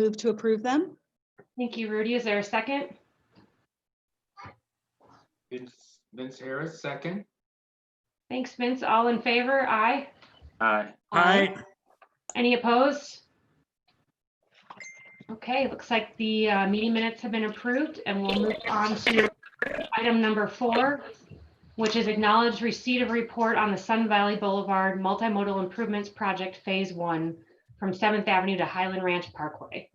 move to approve them. Thank you, Rudy. Is there a second? Vince Harris, second. Thanks, Vince. All in favor? Aye. Aye. Aye. Any opposed? Okay, looks like the meeting minutes have been approved, and we'll move on to item number 4, which is acknowledged receipt of report on the Sun Valley Boulevard Multimodal Improvements Project Phase 1 from 7th Avenue to Highland Ranch Parkway.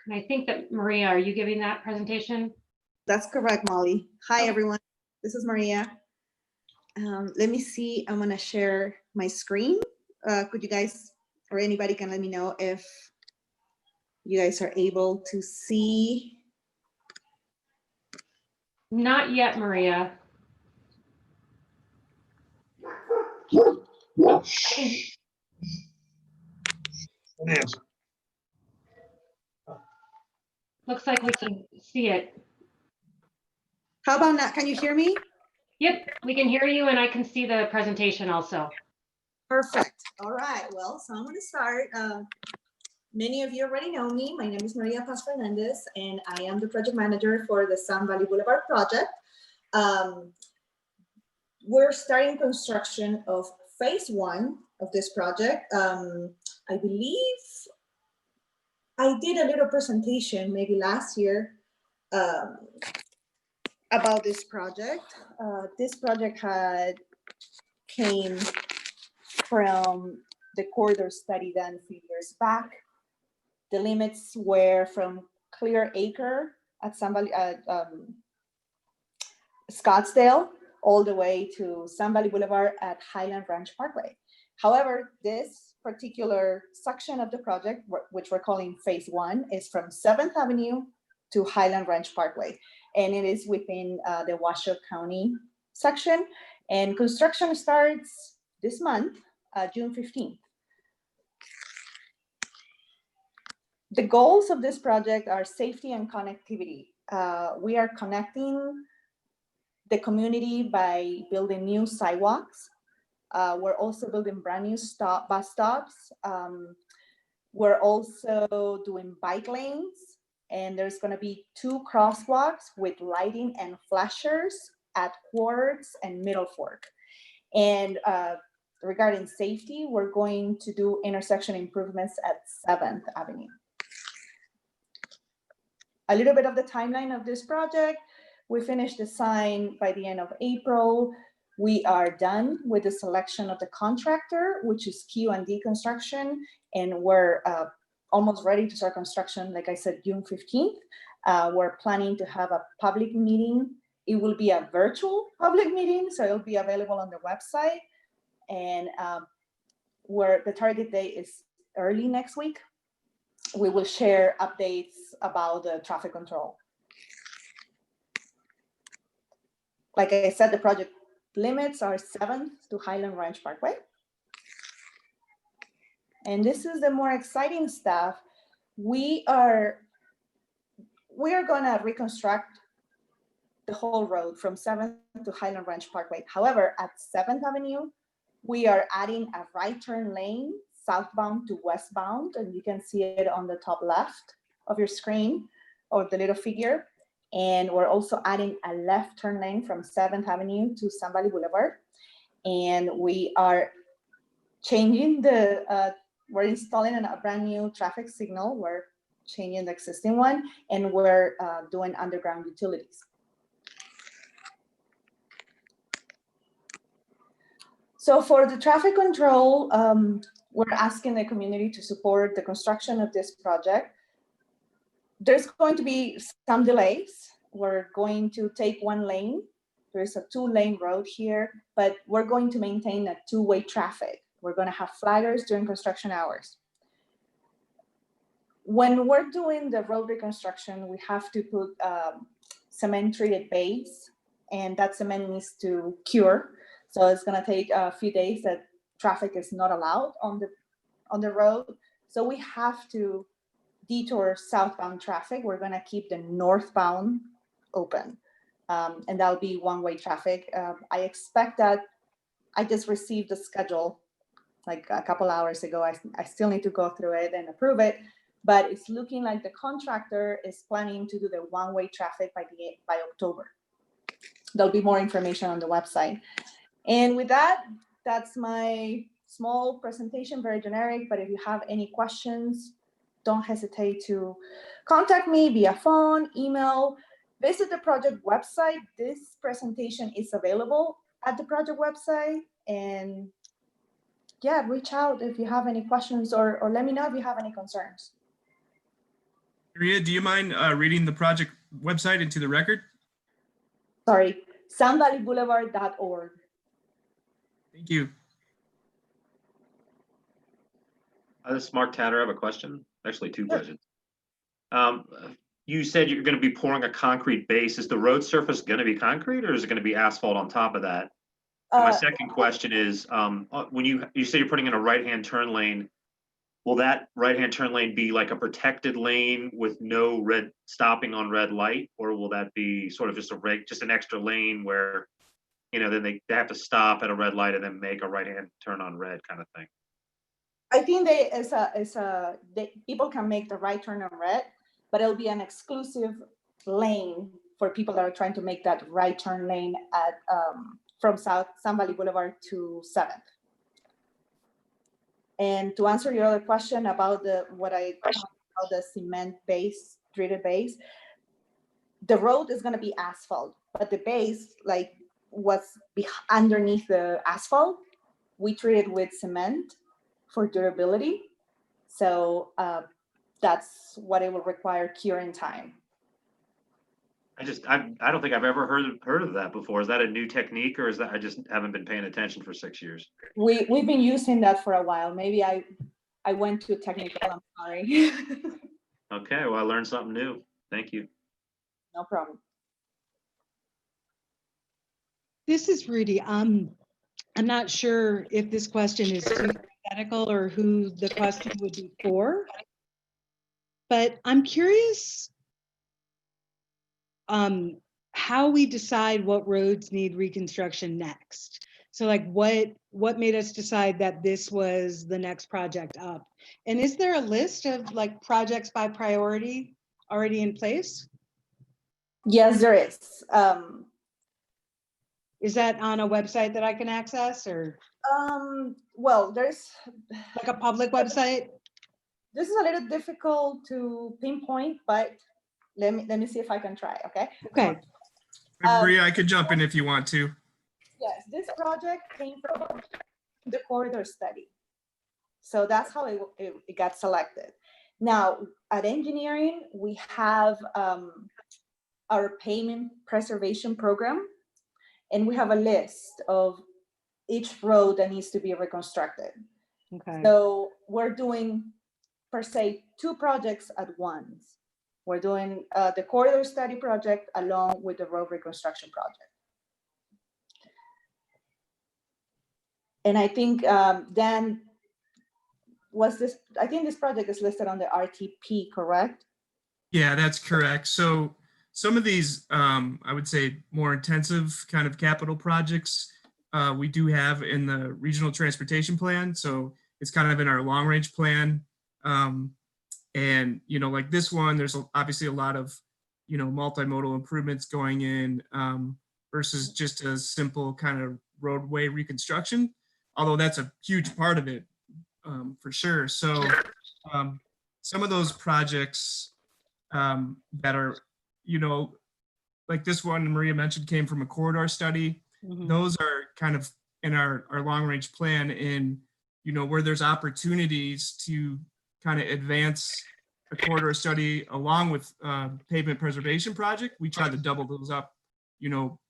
And I think that, Maria, are you giving that presentation? That's correct, Molly. Hi, everyone. This is Maria. Let me see. I'm going to share my screen. Could you guys, or anybody can let me know if you guys are able to see? Not yet, Maria. Looks like we can see it. How about now? Can you hear me? Yep, we can hear you, and I can see the presentation also. Perfect. All right. Well, so I'm going to start. Many of you already know me. My name is Maria Paz Fernandez, and I am the project manager for the Sun Valley Boulevard project. We're starting construction of phase 1 of this project. I believe I did a little presentation maybe last year about this project. This project came from the corridor study done a few years back. The limits were from Clear Acre at Scottsdale all the way to Sun Valley Boulevard at Highland Ranch Parkway. However, this particular section of the project, which we're calling phase 1, is from 7th Avenue to Highland Ranch Parkway. And it is within the Washoe County section. And construction starts this month, June 15th. The goals of this project are safety and connectivity. We are connecting the community by building new sidewalks. We're also building brand new bus stops. We're also doing bike lanes, and there's going to be 2 crosswalks with lighting and flashers at Quartz and Middle Fork. And regarding safety, we're going to do intersection improvements at 7th Avenue. A little bit of the timeline of this project. We finished design by the end of April. We are done with the selection of the contractor, which is Q&D Construction, and we're almost ready to start construction, like I said, June 15th. We're planning to have a public meeting. It will be a virtual public meeting, so it'll be available on the website. And where the target date is early next week. We will share updates about the traffic control. Like I said, the project limits are 7th to Highland Ranch Parkway. And this is the more exciting stuff. We are going to reconstruct the whole road from 7th to Highland Ranch Parkway. However, at 7th Avenue, we are adding a right turn lane southbound to westbound, and you can see it on the top left of your screen or the little figure. And we're also adding a left turn lane from 7th Avenue to Sun Valley Boulevard. And we are changing we're installing a brand new traffic signal. We're changing the existing one, and we're doing underground utilities. So for the traffic control, we're asking the community to support the construction of this project. There's going to be some delays. We're going to take 1 lane. There's a 2-lane road here, but we're going to maintain a 2-way traffic. We're going to have flaggers during construction hours. When we're doing the road reconstruction, we have to put cement treated base, and that cement needs to cure. So it's going to take a few days that traffic is not allowed on the road. So we have to detour southbound traffic. We're going to keep the northbound open, and that'll be 1-way traffic. I expect that I just received the schedule like a couple hours ago. I still need to go through it and approve it, but it's looking like the contractor is planning to do the one-way traffic by October. There'll be more information on the website. And with that, that's my small presentation, very generic, but if you have any questions, don't hesitate to contact me via phone, email, visit the project website. This presentation is available at the project website, and yeah, reach out if you have any questions, or let me know if you have any concerns. Maria, do you mind reading the project website into the record? Sorry, sunvalleyboulevard.org. Thank you. This is Mark Tatter. I have a question. Actually, two questions. You said you're going to be pouring a concrete base. Is the road surface going to be concrete, or is it going to be asphalt on top of that? And my second question is, when you say you're putting in a right-hand turn lane, will that right-hand turn lane be like a protected lane with no red stopping on red light, or will that be sort of just just an extra lane where, you know, then they have to stop at a red light and then make a right-hand turn on red kind of thing? I think people can make the right turn on red, but it'll be an exclusive lane for people that are trying to make that right turn lane at from Sun Valley Boulevard to 7th. And to answer your other question about what I call the cement base, treated base, the road is going to be asphalt, but the base, like what's underneath the asphalt, we treat it with cement for durability. So that's what it will require curing time. I don't think I've ever heard of that before. Is that a new technique, or is that I just haven't been paying attention for 6 years? We've been using that for a while. Maybe I went too technical. I'm sorry. Okay, well, I learned something new. Thank you. No problem. This is Verdi. I'm not sure if this question is too hypothetical or who the question would be for, but I'm curious how we decide what roads need reconstruction next. So like what made us decide that this was the next project up? And is there a list of like projects by priority already in place? Yes, there is. Is that on a website that I can access, or Well, there's like a public website? this is a little difficult to pinpoint, but let me see if I can try. Okay. Okay. Maria, I could jump in if you want to. Yes, this project came from the corridor study, so that's how it got selected. Now at engineering, we have our pavement preservation program, and we have a list of each road that needs to be reconstructed. Okay. So we're doing, per se, 2 projects at once. We're doing the corridor study project along with the road reconstruction project. And I think Dan, I think this project is listed on the RTP, correct? Yeah, that's correct. So some of these, I would say, more intensive kind of capital projects we do have in the regional transportation plan. So it's kind of in our long range plan. And, you know, like this one, there's obviously a lot of, you know, multimodal improvements going in versus just a simple kind of roadway reconstruction, although that's a huge part of it for sure. So some of those projects that are, you know, like this one Maria mentioned came from a corridor study. Mm-hmm. Those are kind of in our long range plan, in, you know, where there's opportunities to kind of advance a corridor study along with pavement preservation project. We try to double those up, you know,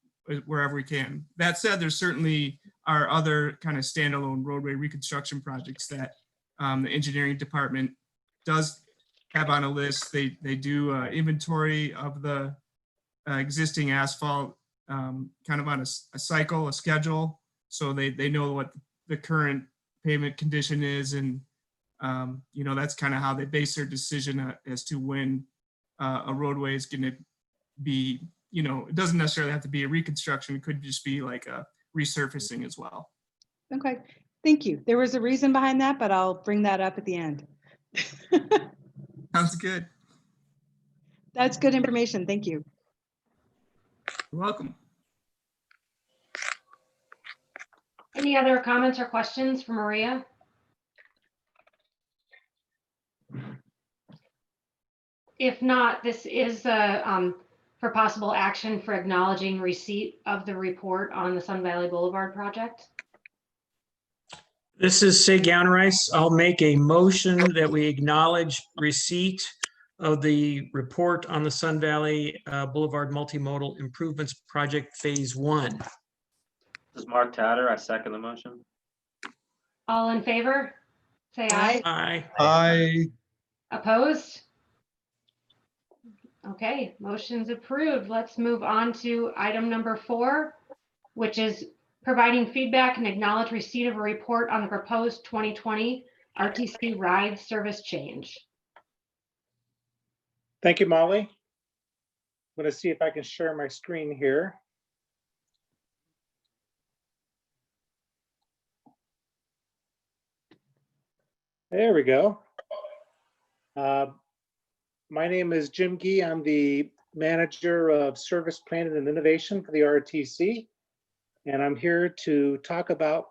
wherever we can. That said, there's certainly our other kind of standalone roadway reconstruction projects that the engineering department does have on a list. They do inventory of the existing asphalt kind of on a cycle, a schedule, so they know what the current pavement condition is, and you know, that's kind of how they base their decision as to when a roadway is going to be, you know, it doesn't necessarily have to be a reconstruction. It could just be like a resurfacing as well. Okay. Thank you. There was a reason behind that, but I'll bring that up at the end. Sounds good. That's good information. Thank you. You're welcome. Any other comments or questions for Maria? If not, this is for possible action for acknowledging receipt of the report on the Sun Valley Boulevard project. This is Sig Rice. I'll make a motion that we acknowledge receipt of the report on the Sun Valley Boulevard Multimodal Improvements Project Phase 1. This is Mark Tatter. I second the motion. All in favor? Say aye. Aye. Aye. Opposed? Okay, motion's approved. Let's move on to item number 4, which is providing feedback and acknowledge receipt of a report on the proposed 2020 RTC RIDE service change. Thank you, Molly. I'm going to see if I can share my screen here. There we go. My name is Jim Gee. I'm the Manager of Service Planning and Innovation for the RTC, and I'm here to talk about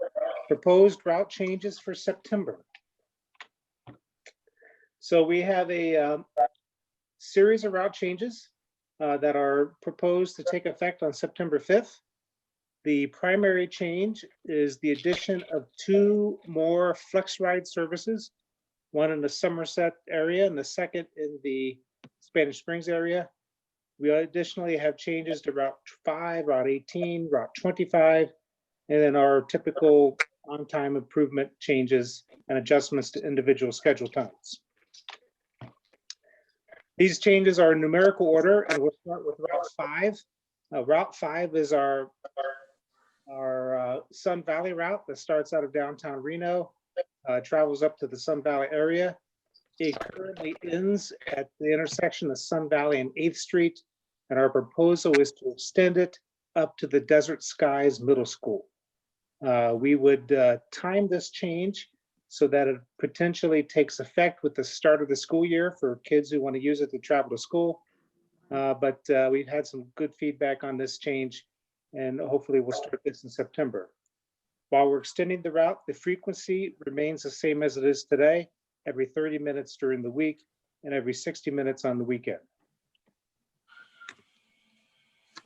proposed route changes for September. So we have a series of route changes that are proposed to take effect on September 5th. The primary change is the addition of 2 more FlexRIDE services, one in the Somersett area and the second in the Spanish Springs area. We additionally have changes to Route 5, Route 18, Route 25, and then our typical on-time improvement changes and adjustments to individual schedule times. These changes are in numerical order, and we'll start with Route 5. Route 5 is our Sun Valley route that starts out of downtown Reno, travels up to the Sun Valley area. It currently ends at the intersection of Sun Valley and 8th Street, and our proposal is to extend it up to the Desert Skies Middle School. We would time this change so that it potentially takes effect with the start of the school year for kids who want to use it to travel to school. But we've had some good feedback on this change, and hopefully we'll start this in September. While we're extending the route, the frequency remains the same as it is today, every 30 minutes during the week and every 60 minutes on the weekend.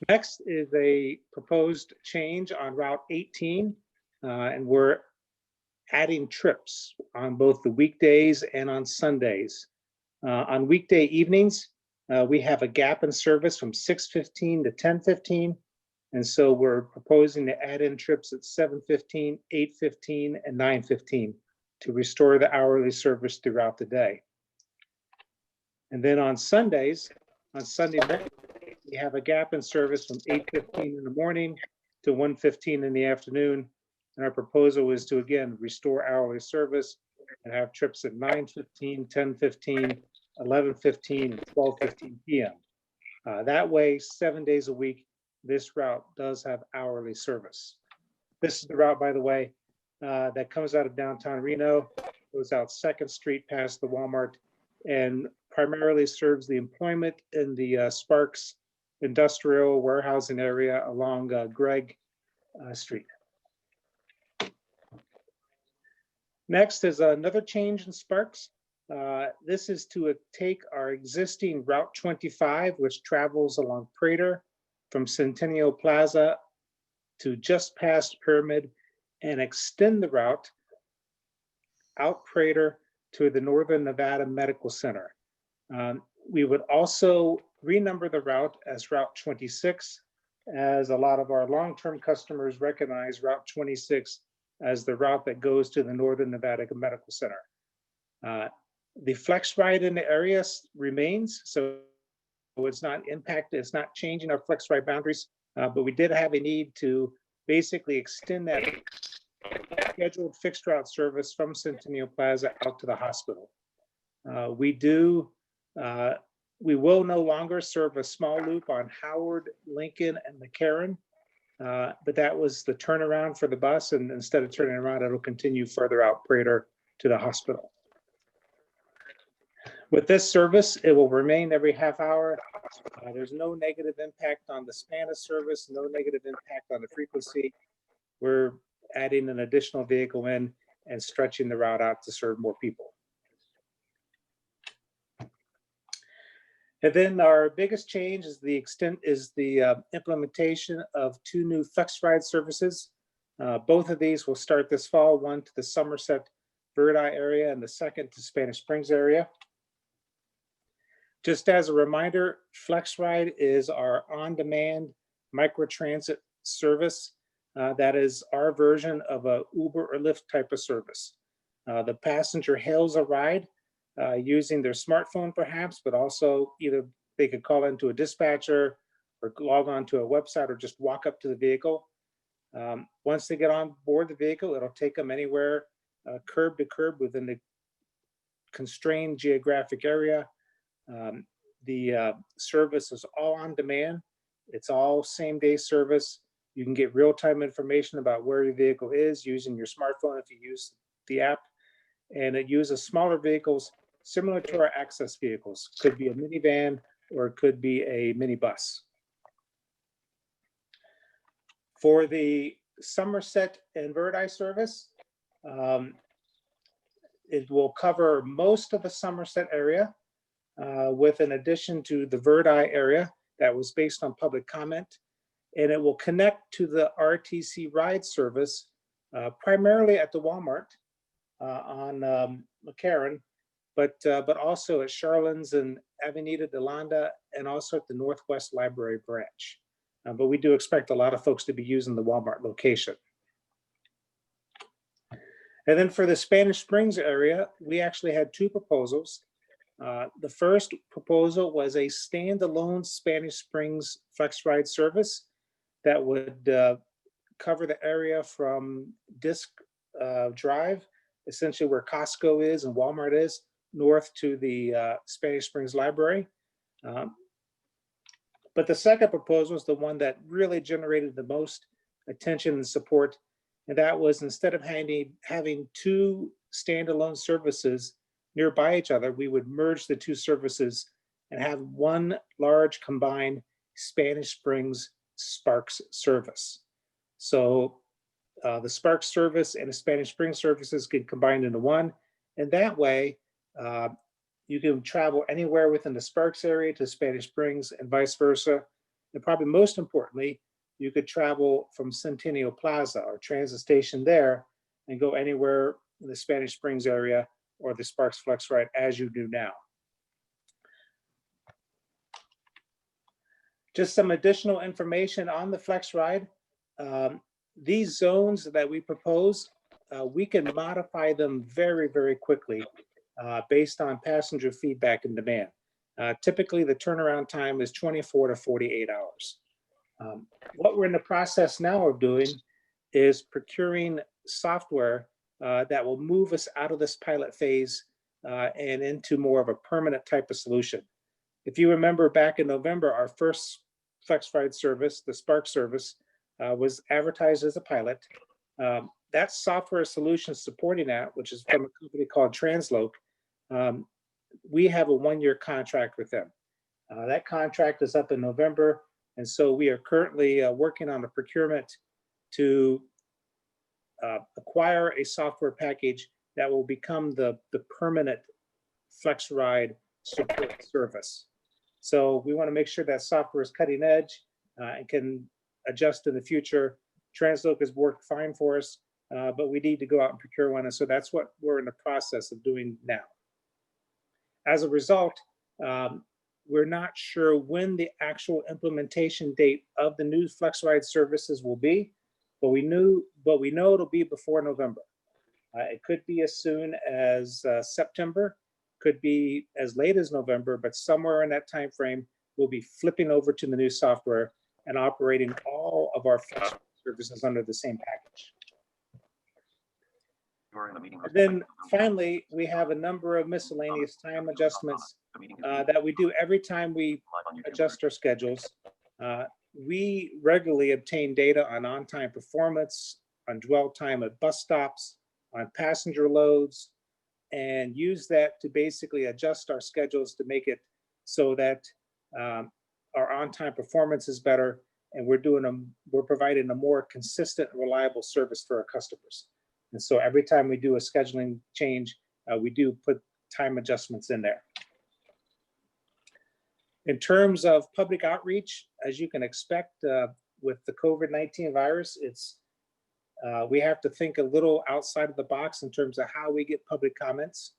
Next is a proposed change on Route 18, and we're adding trips on both the weekdays and on Sundays. On weekday evenings, we have a gap in service from 6:15 to 10:15. And so we're proposing to add in trips at 7:15, 8:15, and 9:15 to restore the hourly service throughout the day. And then on Sundays, on Sunday morning, we have a gap in service from 8:15 in the morning to 1:15 in the afternoon. And our proposal is to, again, restore hourly service and have trips at 9:15, 10:15, 11:15, and 12:15 p.m. That way, 7 days a week, this route does have hourly service. This is the route, by the way, that comes out of downtown Reno, goes out 2nd Street past the Walmart, and primarily serves the employment in the Sparks industrial warehousing area along Gregg Street. Next is another change in Sparks. This is to take our existing Route 25, which travels along Prater from Centennial Plaza to just past Pyramid, and extend the route out Prater to the Northern Nevada Medical Center. We would also renumber the route as Route 26, as a lot of our long-term customers recognize Route 26 as the route that goes to the Northern Nevada Medical Center. The FlexRIDE in the area remains, so it's not impacted, it's not changing our FlexRIDE boundaries, but we did have a need to basically extend that scheduled fixed route service from Centennial Plaza out to the hospital. We will no longer serve a small loop on Howard, Lincoln, and McCarran. But that was the turnaround for the bus, and instead of turning around, it'll continue further out Prater to the hospital. With this service, it will remain every half hour. There's no negative impact on the span of service, no negative impact on the frequency. We're adding an additional vehicle in and stretching the route out to serve more people. And then our biggest change is the implementation of 2 new FlexRIDE services. Both of these will start this fall, one to the Somersett Verdi area and the second to Spanish Springs area. Just as a reminder, FlexRIDE is our on-demand microtransit service. That is our version of a Uber or Lyft type of service. The passenger hails a ride using their smartphone perhaps, but also either they could call into a dispatcher or log on to a website or just walk up to the vehicle. Once they get on board the vehicle, it'll take them anywhere curb to curb within the constrained geographic area. The service is all on demand. It's all same-day service. You can get real-time information about where your vehicle is using your smartphone if you use the app. And it uses smaller vehicles similar to our access vehicles. Could be a minivan or it could be a minibus. For the Somersett and Verdi service, it will cover most of the Somersett area with an addition to the Verdi area that was based on public comment. And it will connect to the RTC ride service primarily at the Walmart on McCarran, but also at Charlins and Avenida de Landa, and also at the Northwest Library branch. But we do expect a lot of folks to be using the Walmart location. And then for the Spanish Springs area, we actually had 2 proposals. The first proposal was a standalone Spanish Springs FlexRIDE service that would cover the area from Disc Drive, essentially where Costco is and Walmart is, north to the Spanish Springs Library. But the second proposal is the one that really generated the most attention and support. And that was, instead of having 2 standalone services nearby each other, we would merge the 2 services and have one large combined Spanish Springs Sparks service. So the Sparks service and the Spanish Springs services get combined into one. And that way, you can travel anywhere within the Sparks area to Spanish Springs and vice versa. And probably most importantly, you could travel from Centennial Plaza or transit station there and go anywhere in the Spanish Springs area or the Sparks FlexRIDE as you do now. Just some additional information on the FlexRIDE. These zones that we propose, we can modify them very, very quickly based on passenger feedback and demand. Typically, the turnaround time is 24 to 48 hours. What we're in the process now of doing is procuring software that will move us out of this pilot phase and into more of a permanent type of solution. If you remember back in November, our first FlexRIDE service, the Spark service, was advertised as a pilot. That software solution supporting that, which is from a company called Transloc, we have a 1-year contract with them. That contract is up in November, and so we are currently working on a procurement to acquire a software package that will become the permanent FlexRIDE support service. So we want to make sure that software is cutting edge and can adjust in the future. Transloc has worked fine for us, but we need to go out and procure one. And so that's what we're in the process of doing now. As a result, we're not sure when the actual implementation date of the new FlexRIDE services will be, but we know it'll be before November. It could be as soon as September, could be as late as November, but somewhere in that time frame, we'll be flipping over to the new software and operating all of our FlexRIDE services under the same package. And then finally, we have a number of miscellaneous time adjustments that we do every time we adjust our schedules. we regularly obtain data on-time performance, on dwell time at bus stops, on passenger loads, and use that to basically adjust our schedules to make it so that our on-time performance is better, and we're providing a more consistent, reliable service for our customers. And so every time we do a scheduling change, we do put time adjustments in there. In terms of public outreach, as you can expect with the COVID-19 virus, we have to think a little outside of the box in terms of how we get public comments.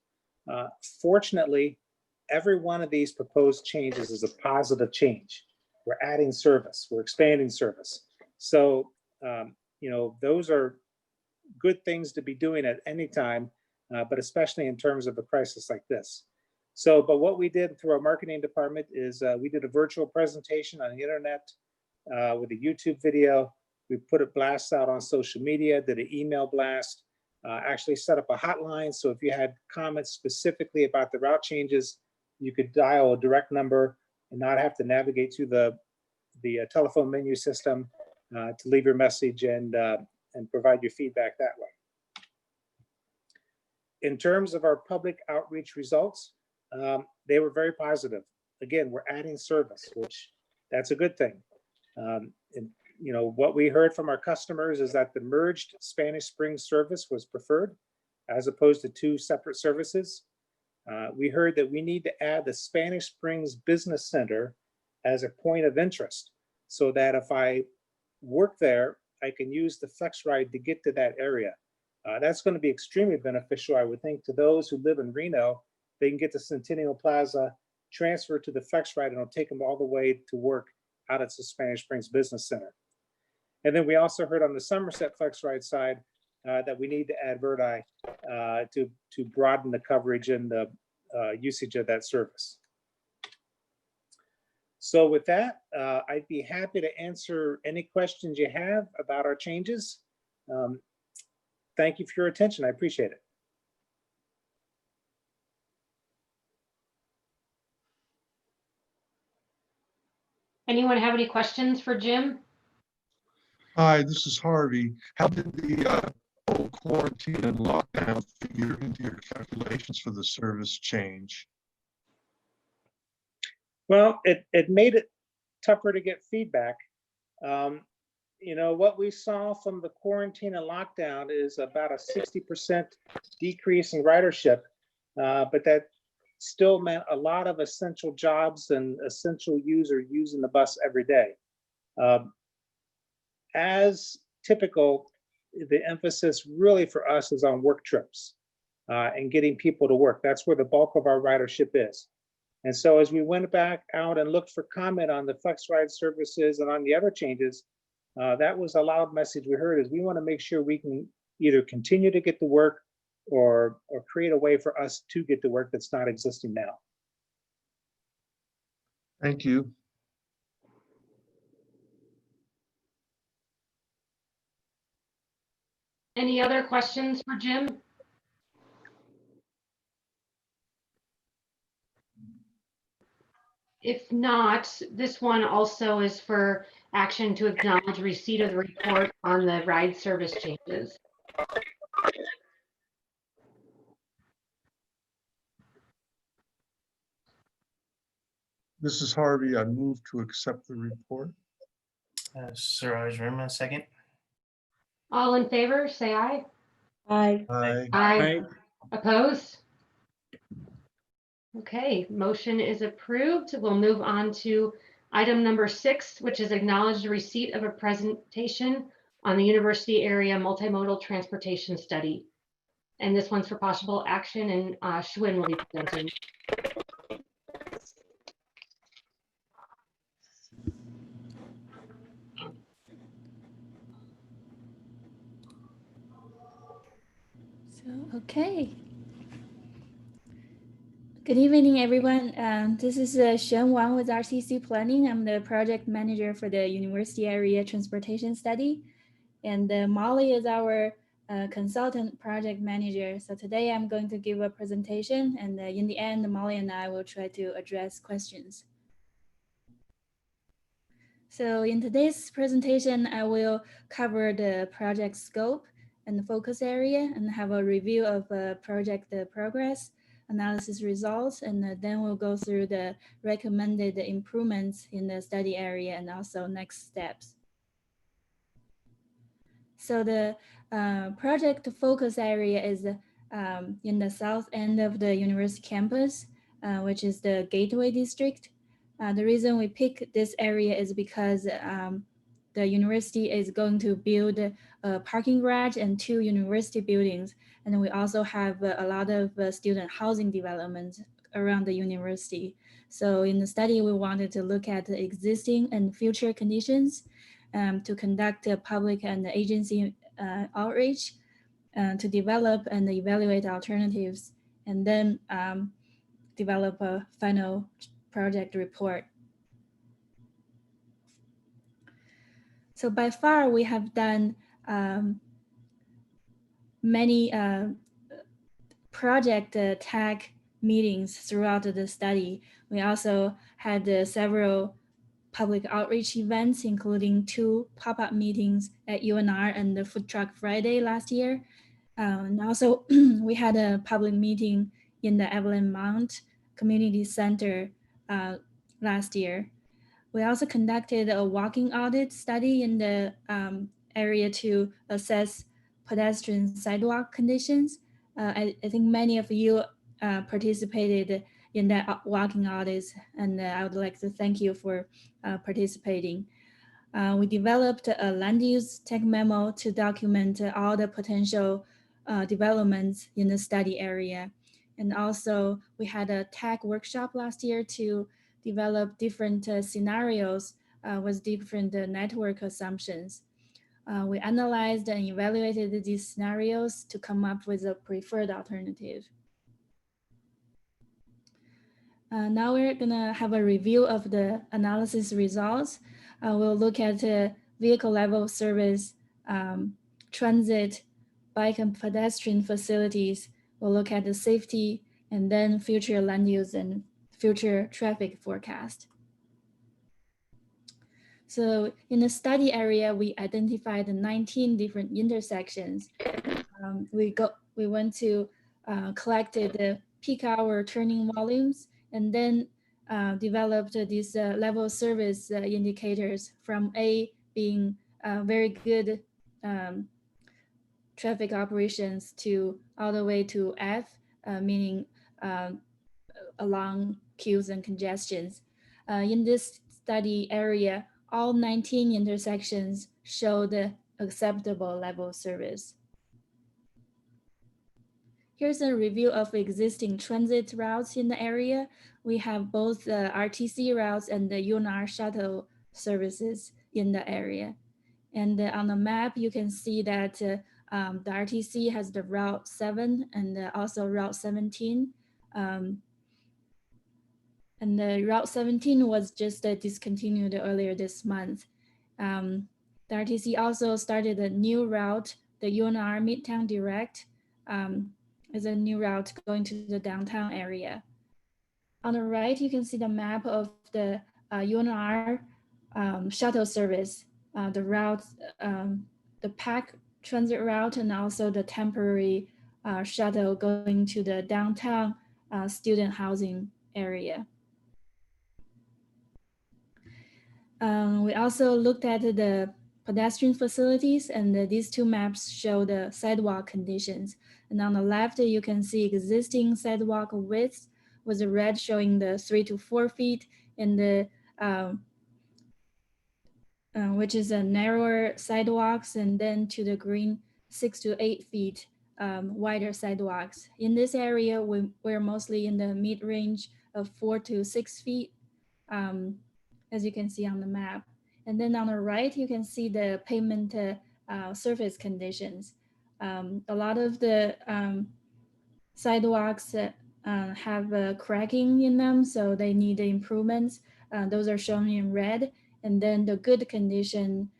Fortunately, every one of these proposed changes is a positive change. We're adding service, we're expanding service. So, those are good things to be doing at any time, but especially in terms of a crisis like this. So, but what we did through our marketing department is we did a virtual presentation on the internet with a YouTube video. We put a blast out on social media, did an email blast, actually set up a hotline. So if you had comments specifically about the route changes, you could dial a direct number and not have to navigate through the telephone menu system to leave your message and provide your feedback that way. In terms of our public outreach results, they were very positive. Again, we're adding service, which that's a good thing. What we heard from our customers is that the merged Spanish Springs service was preferred as opposed to two separate services. We heard that we need to add the Spanish Springs Business Center as a point of interest so that if I work there, I can use the FlexRIDE to get to that area. That's going to be extremely beneficial, I would think, to those who live in Reno. They can get to Centennial Plaza, transfer to the FlexRIDE, and it'll take them all the way to work out at the Spanish Springs Business Center. And then we also heard on the Somersett FlexRIDE side that we need to add Verdi to broaden the coverage and the usage of that service. So with that, I'd be happy to answer any questions you have about our changes. Thank you for your attention. I appreciate it. Anyone have any questions for Jim? Hi, this is Harvey. How did the whole quarantine and lockdown figure into your calculations for the service change? Well, it made it tougher to get feedback. What we saw from the quarantine and lockdown is about a 60% decrease in ridership, but that still meant a lot of essential jobs and essential users using the bus every day. As typical, the emphasis really for us is on work trips and getting people to work. That's where the bulk of our ridership is. And so as we went back out and looked for comment on the FlexRIDE services and on the other changes, that was a loud message we heard is we want to make sure we can either continue to get to work or create a way for us to get to work that's not existing now. Thank you. Any other questions for Jim? If not, this one also is for action to acknowledge receipt of the report on the ride service changes. This is Harvey. I move to accept the report. Suraj Verma, second. All in favor, say aye. Aye. Aye. Aye. Opposed? Okay, motion is approved. We'll move on to item number 6, which is acknowledge the receipt of a presentation on the university area multimodal transportation study. And this one's for possible action, and Schwinn will be presenting. Okay. Good evening, everyone. This is Shen Wang with RTC Planning. I'm the project manager for the University Area Transportation Study. And Molly is our consultant project manager. So today I'm going to give a presentation, and in the end, Molly and I will try to address questions. So in today's presentation, I will cover the project scope and the focus area and have a review of project progress, analysis results, and then we'll go through the recommended improvements in the study area and also next steps. So the project focus area is in the south end of the university campus, which is the Gateway District. The reason we pick this area is because the university is going to build a parking garage and 2 university buildings. And we also have a lot of student housing development around the university. So in the study, we wanted to look at the existing and future conditions to conduct a public and agency outreach to develop and evaluate alternatives, and then develop a final project report. So by far, we have done many project tag meetings throughout the study. We also had several public outreach events, including 2 pop-up meetings at UNR and the Food Truck Friday last year. And also, we had a public meeting in the Evelyn Mount Community Center last year. We also conducted a walking audit study in the area to assess pedestrian sidewalk conditions. I think many of you participated in that walking audits, and I would like to thank you for participating. We developed a land use tech memo to document all the potential developments in the study area. And also we had a tech workshop last year to develop different scenarios with different network assumptions. We analyzed and evaluated these scenarios to come up with a preferred alternative. Now we're gonna have a review of the analysis results. We'll look at vehicle level service, transit, bike and pedestrian facilities. We'll look at the safety and then future land use and future traffic forecast. So in the study area, we identified 19 different intersections. We went to collected the peak hour turning volumes and then developed these level service indicators from A being very good traffic operations to all the way to F, meaning along queues and congestions. In this study area, all 19 intersections showed acceptable level of service. Here's a review of existing transit routes in the area. We have both the RTC routes and the UNR shuttle services in the area. And on the map, you can see that the RTC has the Route 7 and also Route 17. And the Route 17 was just discontinued earlier this month. The RTC also started a new route, the UNR Midtown Direct, is a new route going to the downtown area. On the right, you can see the map of the UNR shuttle service, the route, the pack transit route, and also the temporary shuttle going to the downtown student housing area. We also looked at the pedestrian facilities, and these 2 maps show the sidewalk conditions. And on the left, you can see existing sidewalk width with the red showing the 3 to 4 feet, and the which is a narrower sidewalks, and then to the green 6 to 8 feet wider sidewalks. In this area, we're mostly in the mid-range of 4 to 6 feet, as you can see on the map. And then on the right, you can see the pavement surface conditions. A lot of the sidewalks have cracking in them, so they need improvements. Those are shown in red. And then the good condition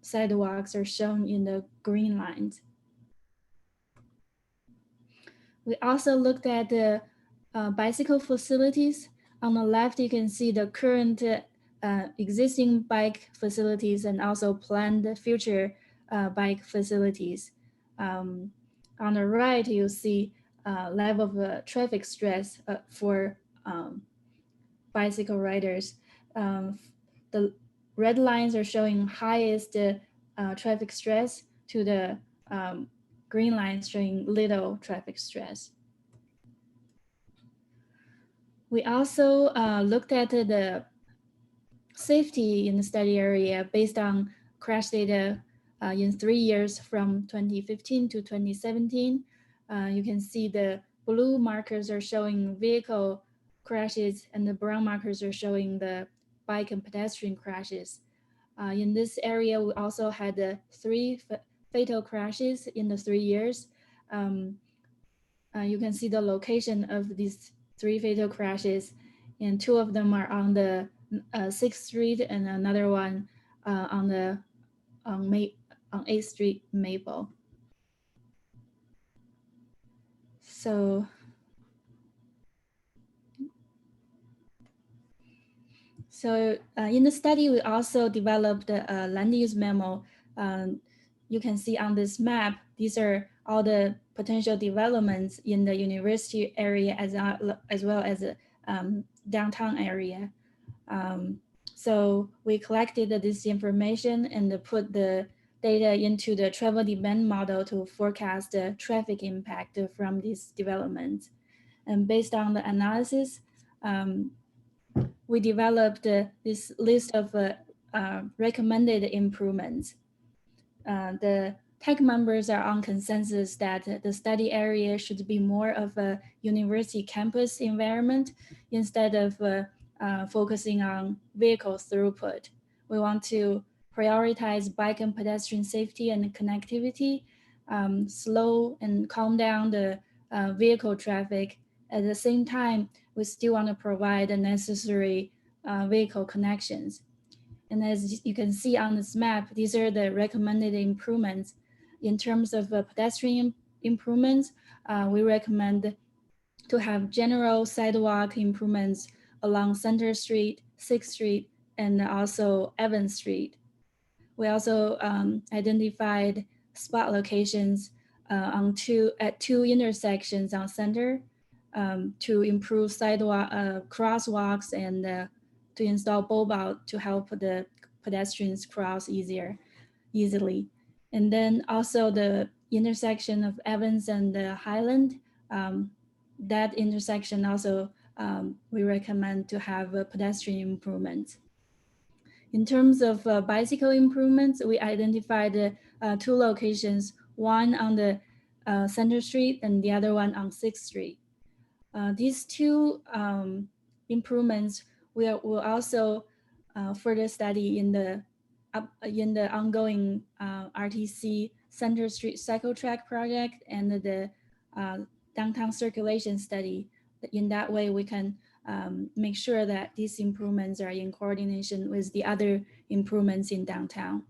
sidewalks are shown in the green lines. We also looked at the bicycle facilities. On the left, you can see the current existing bike facilities and also planned future bike facilities. On the right, you see level of traffic stress for bicycle riders. The red lines are showing highest traffic stress to the green lines showing little traffic stress. We also looked at the safety in the study area based on crash data in 3 years from 2015 to 2017. You can see the blue markers are showing vehicle crashes and the brown markers are showing the bike and pedestrian crashes. In this area, we also had 3 fatal crashes in the 3 years. You can see the location of these 3 fatal crashes, and 2 of them are on the 6th Street and another one on 8th Street Maple. So in the study, we also developed a land use memo. You can see on this map, these are all the potential developments in the university area as well as downtown area. So we collected this information and put the data into the travel demand model to forecast the traffic impact from these developments. And based on the analysis, we developed this list of recommended improvements. The tech members are on consensus that the study area should be more of a university campus environment instead of focusing on vehicle throughput. We want to prioritize bike and pedestrian safety and connectivity, slow and calm down the vehicle traffic. At the same time, we still want to provide the necessary vehicle connections. And as you can see on this map, these are the recommended improvements. In terms of pedestrian improvements, we recommend to have general sidewalk improvements along Center Street, 6th Street, and also Evans Street. We also identified spot locations at 2 intersections on Center to improve sidewalk crosswalks and to install bulb out to help the pedestrians cross easily. And then also the intersection of Evans and Highland, that intersection also we recommend to have pedestrian improvements. In terms of bicycle improvements, we identified 2 locations, one on the Center Street and the other one on 6th Street. These 2 improvements will also further study in the ongoing RTC Center Street Cycle Track project and the downtown circulation study. In that way, we can make sure that these improvements are in coordination with the other improvements in downtown.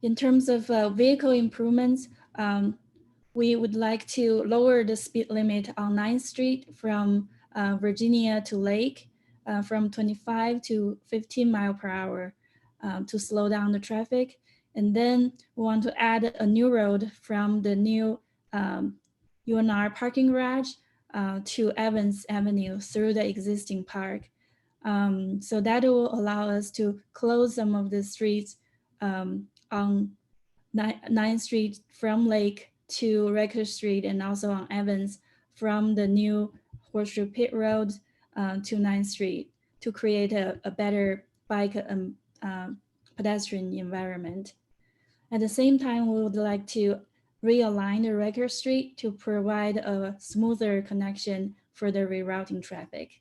In terms of vehicle improvements, we would like to lower the speed limit on 9th Street from Virginia to Lake from 25 to 15 miles per hour to slow down the traffic. And then we want to add a new road from the new UNR parking garage to Evans Avenue through the existing park. So that will allow us to close some of the streets on 9th Street from Lake to Record Street and also on Evans from the new Horseshoe Pit Road to 9th Street to create a better bike and pedestrian environment. At the same time, we would like to realign the Record Street to provide a smoother connection for the rerouting traffic.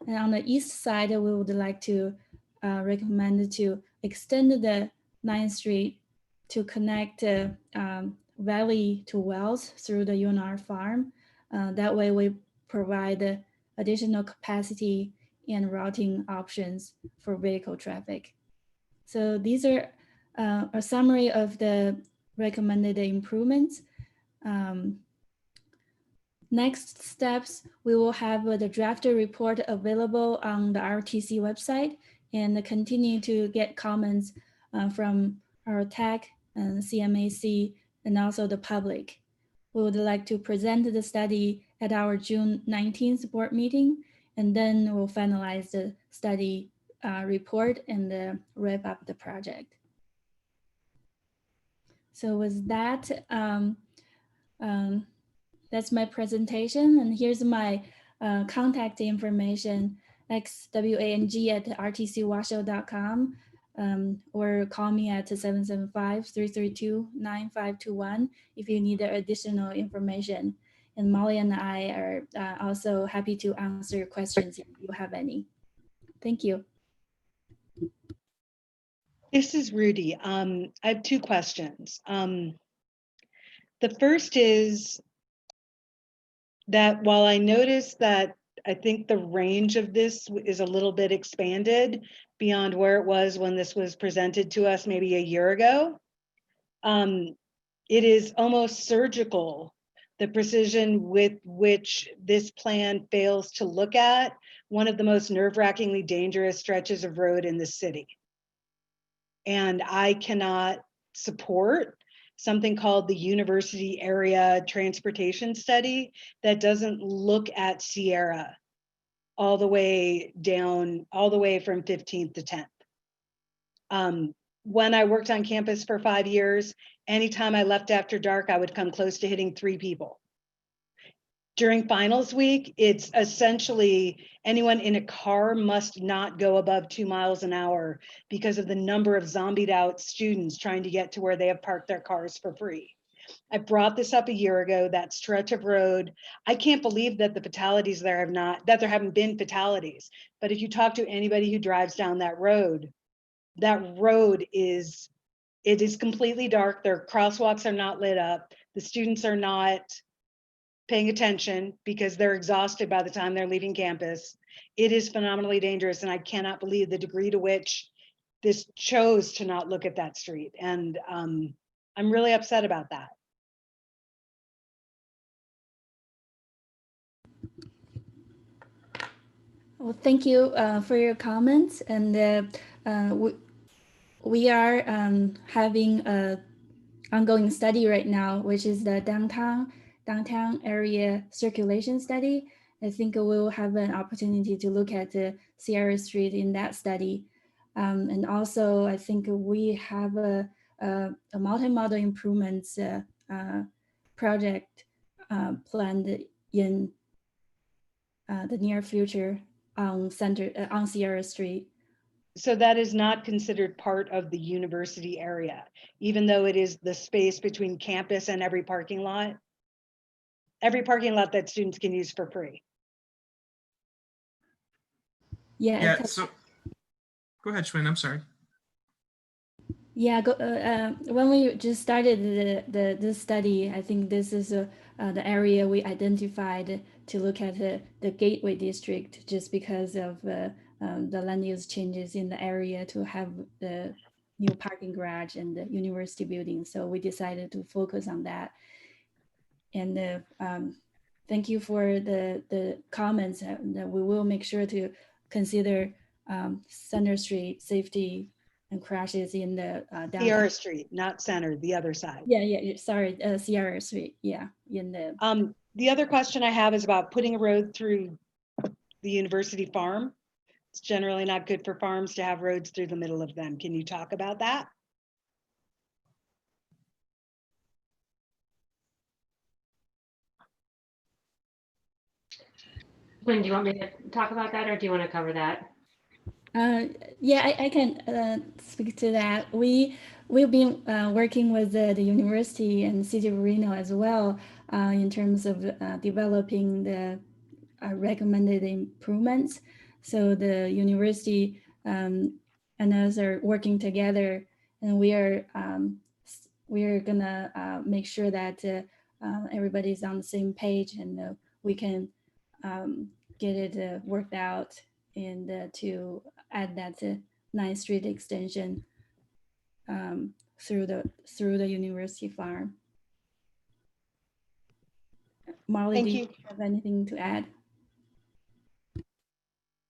And on the east side, we would like to recommend to extend the 9th Street to connect Valley to Wells through the UNR farm. That way we provide additional capacity and routing options for vehicle traffic. So these are a summary of the recommended improvements. Next steps, we will have the draft report available on the RTC website and continue to get comments from our tech and CMAC and also the public. We would like to present the study at our June 19th board meeting, and then we'll finalize the study report and wrap up the project. So with that, that's my presentation, and here's my contact information, xwang@rtcwashoe.com, or call me at 775-332-9521 if you need additional information. And Molly and I are also happy to answer your questions if you have any. Thank you. This is Rudy. I have two questions. The first is that while I noticed that I think the range of this is a little bit expanded beyond where it was when this was presented to us maybe a year ago, it is almost surgical, the precision with which this plan fails to look at one of the most nerve-wrackingly dangerous stretches of road in the city. And I cannot support something called the University Area Transportation Study that doesn't look at Sierra all the way down, all the way from 15th to 10th. When I worked on campus for 5 years, anytime I left after dark, I would come close to hitting 3 people. During finals week, it's essentially anyone in a car must not go above 2 miles an hour because of the number of zombied out students trying to get to where they have parked their cars for free. I brought this up a year ago, that stretch of road. I can't believe that the fatalities there have not, that there haven't been fatalities. But if you talk to anybody who drives down that road is, it is completely dark. Their crosswalks are not lit up. The students are not paying attention because they're exhausted by the time they're leaving campus. It is phenomenally dangerous, and I cannot believe the degree to which this chose to not look at that street. And I'm really upset about that. Well, thank you for your comments, and we are having a ongoing study right now, which is the downtown area circulation study. I think we'll have an opportunity to look at the Sierra Street in that study. And also, I think we have a multi-modal improvements project planned in the near future on Sierra Street. So that is not considered part of the university area, even though it is the space between campus and every parking lot that students can use for free. Yeah, so go ahead, Schwinn, I'm sorry. Yeah, when we just started this study, I think this is the area we identified to look at the Gateway District, just because of the land use changes in the area to have the new parking garage and the university building. So we decided to focus on that. And thank you for the comments that we will make sure to consider Center Street safety and crashes in the downtown. Sierra Street, not Center, the other side. Yeah, sorry, Sierra Street, yeah. The other question I have is about putting a road through the university farm. It's generally not good for farms to have roads through the middle of them. Can you talk about that? Lynn, do you want me to talk about that, or do you want to cover that? Yeah, I can speak to that. We've been working with the university and City of Reno as well in terms of developing the recommended improvements. So the university and us are working together, and we are gonna make sure that everybody's on the same page, and we can get it worked out, and to add that 9th Street extension through the university farm. Molly, Thank do you. you have anything to add?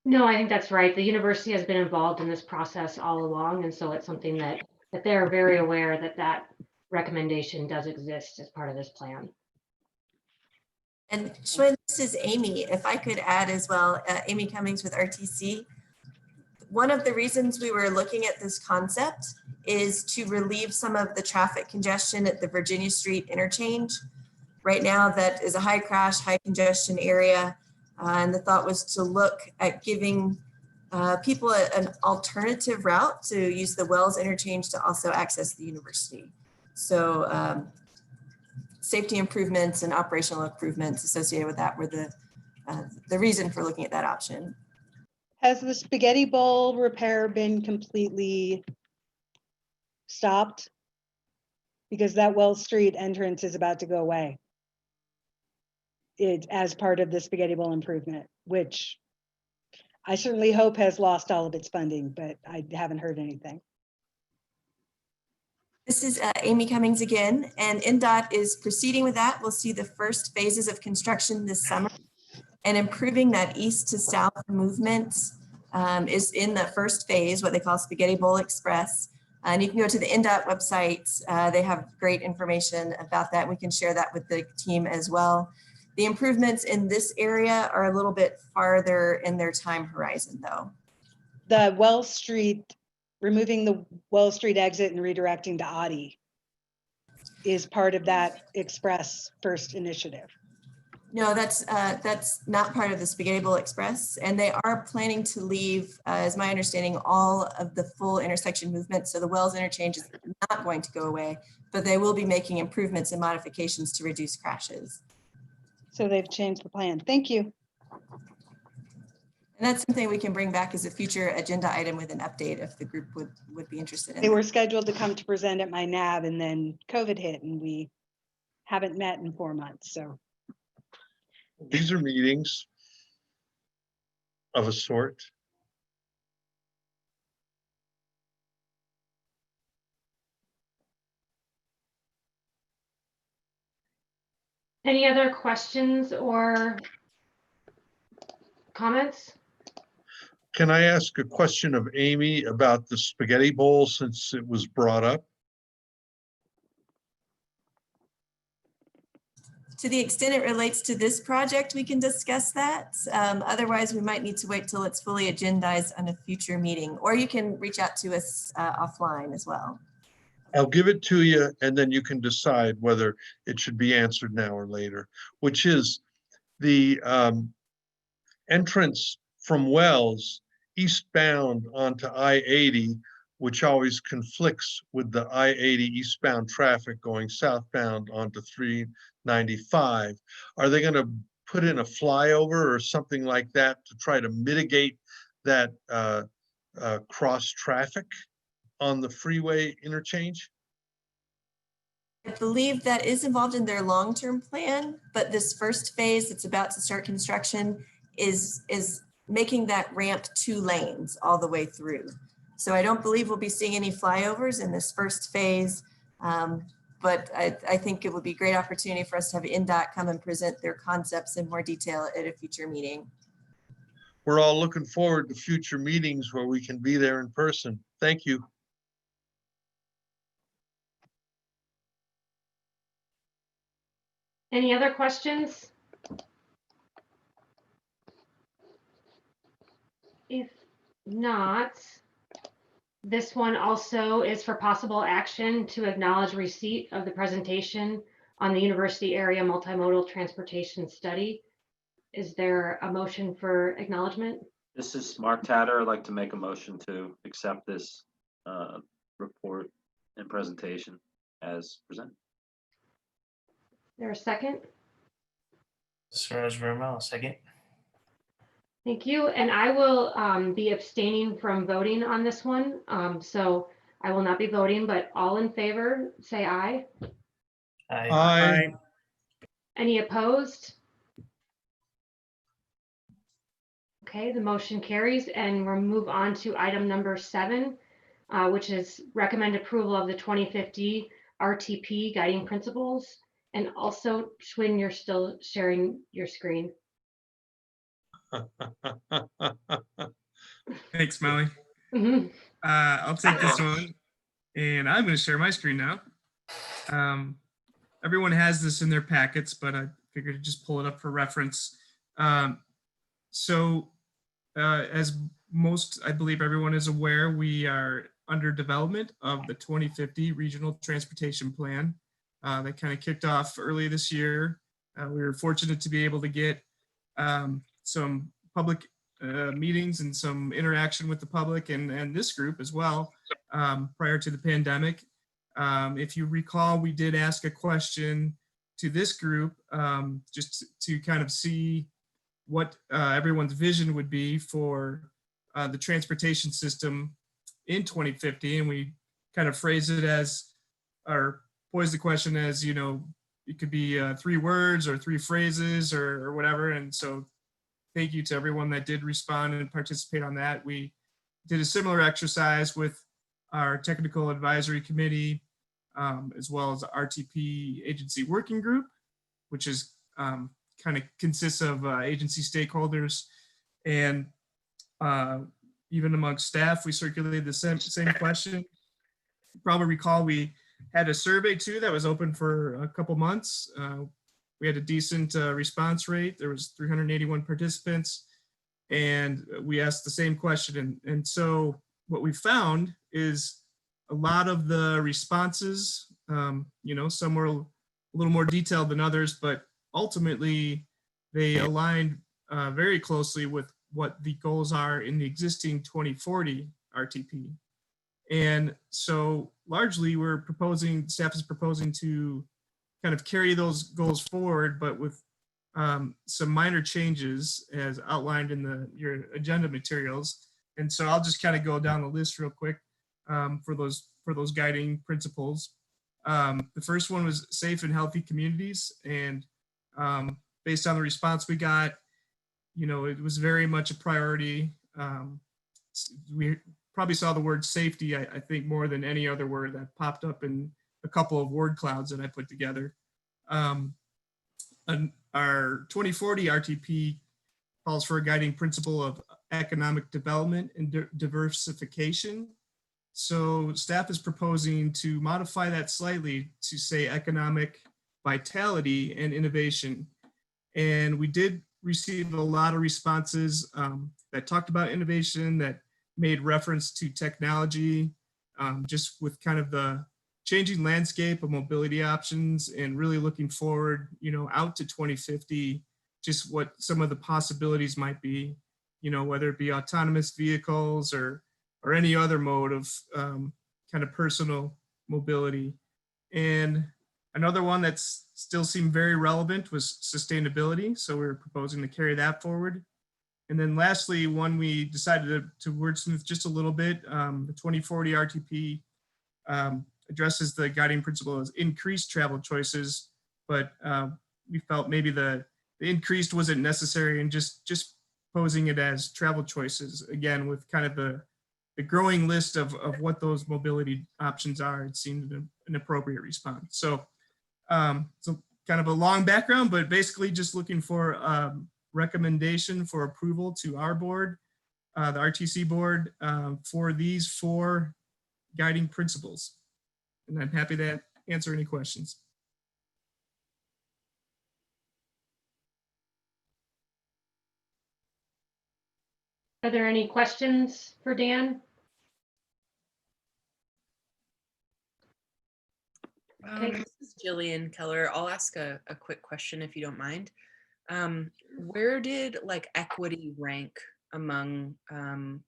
No, I think that's right. The university has been involved in this process all along, and so it's something that they're very aware that recommendation does exist as part of this plan. And Schwinn, this is Amy. If I could add as well, Amy Cummings with RTC. One of the reasons we were looking at this concept is to relieve some of the traffic congestion at the Virginia Street interchange. Right now, that is a high crash, high congestion area. And the thought was to look at giving people an alternative route to use the Wells interchange to also access the university. So safety improvements and operational improvements associated with that were the reason for looking at that option. Has the spaghetti bowl repair been completely stopped? Because that Wells Street entrance is about to go away. It as part of the spaghetti bowl improvement, which I certainly hope has lost all of its funding, but I haven't heard anything. This is Amy Cummings again, and NDOT is proceeding with that. We'll see the first phases of construction this summer, and improving that east to south movement is in the first phase, what they call Spaghetti Bowl Express. And you can go to the NDOT website. They have great information about that. We can share that with the team as well. The improvements in this area are a little bit farther in their time horizon though. The Wells Street, removing the Wells Street exit and redirecting to Audi is part of that Express first initiative. No, that's not part of the Spaghetti Bowl Express, and they are planning to leave, as my understanding, all of the full intersection movement. So the Wells interchange is not going to go away, but they will be making improvements and modifications to reduce crashes. So they've changed the plan. Thank you. And that's something we can bring back as a future agenda item with an update if the group would be interested in They that. were scheduled to come to present at my NAB, and then COVID hit and we haven't met in 4 months. So These are meetings of a sort. Any other questions or comments? Can I ask a question of Amy about the spaghetti bowl since it was brought up? To the extent it relates to this project, we can discuss that. Otherwise, we might need to wait till it's fully agendized on a future meeting, or you can reach out to us offline as well. I'll give it to you and then you can decide whether it should be answered now or later, which is the entrance from Wells eastbound onto I-80, which always conflicts with the I-80 eastbound traffic going southbound onto 395. Are they going to put in a flyover or something like that to try to mitigate that cross traffic on the freeway interchange? I believe that is involved in their long-term plan, but this first phase that's about to start construction is making that ramp 2 lanes all the way through. So I don't believe we'll be seeing any flyovers in this first phase, but I think it would be a great opportunity for us to have NDOT come and present their concepts in more detail at a future meeting. We're all looking forward to future meetings where we can be there in person. Thank you. Any other questions? If not, this one also is for possible action to acknowledge receipt of the presentation on the university area multimodal transportation study. Is there a motion for acknowledgement? This is Mark Tatter. I'd like to make a motion to accept this report and presentation as presented. Is there a second? Suraj Verma, second. Thank you. And I will be abstaining from voting on this one. So I will not be voting, but all in favor, say aye. Aye. Aye. Any opposed? Okay, the motion carries, and we'll move on to item number 7, which is recommend approval of the 2050 RTP guiding principles. And also, Schwinn, you're still sharing your screen. Thanks, Molly. Mhm. I'll take this one, and I'm going to share my screen now. Everyone has this in their packets, but I figured to just pull it up for reference. As most, I believe everyone is aware, we are under development of the 2050 Regional Transportation Plan. That kind of kicked off early this year. We were fortunate to be able to get some public meetings and some interaction with the public and this group as well prior to the pandemic. If you recall, we did ask a question to this group just to kind of see what everyone's vision would be for the transportation system in 2050. And we kind of phrased it as, or posed the question as, you know, it could be 3 words or 3 phrases or whatever. And so thank you to everyone that did respond and participate on that. We did a similar exercise with our technical advisory committee, as well as the RTP agency working group, which is kind of consists of agency stakeholders, and even amongst staff, we circulated the same question. You probably recall we had a survey too that was open for a couple months. We had a decent response rate. There was 381 participants, and we asked the same question. And so what we found is a lot of the responses, you know, some were a little more detailed than others, but ultimately they aligned very closely with what the goals are in the existing 2040 RTP. And so largely staff is proposing to kind of carry those goals forward, but with some minor changes as outlined in your agenda materials. And so I'll just kind of go down the list real quick for those guiding principles. The first one was safe and healthy communities. And based on the response we got, you know, it was very much a priority. We probably saw the word safety, I think, more than any other word that popped up in a couple of word clouds that I put together. Our 2040 RTP calls for a guiding principle of economic development and diversification. So staff is proposing to modify that slightly to say economic vitality and innovation. And we did receive a lot of responses that talked about innovation, that made reference to technology, just with kind of the changing landscape of mobility options and really looking forward, you know, out to 2050, just what some of the possibilities might be, you know, whether it be autonomous vehicles or any other mode of kind of personal mobility. And another one that's still seemed very relevant was sustainability. So we're proposing to carry that forward. And then lastly, one we decided to wordsmith just a little bit, the 2040 RTP addresses the guiding principle as increased travel choices, but we felt maybe the increased wasn't necessary, and just posing it as travel choices, again, with kind of the growing list of what those mobility options are. It seemed an appropriate response. So, so kind of a long background, but basically just looking for recommendation for approval to our board, the RTC board, for these 4 guiding principles. And I'm happy to answer any questions. Are there any questions for Dan? This is Jillian Keller. I'll ask a quick question if you don't mind. Where did like equity rank among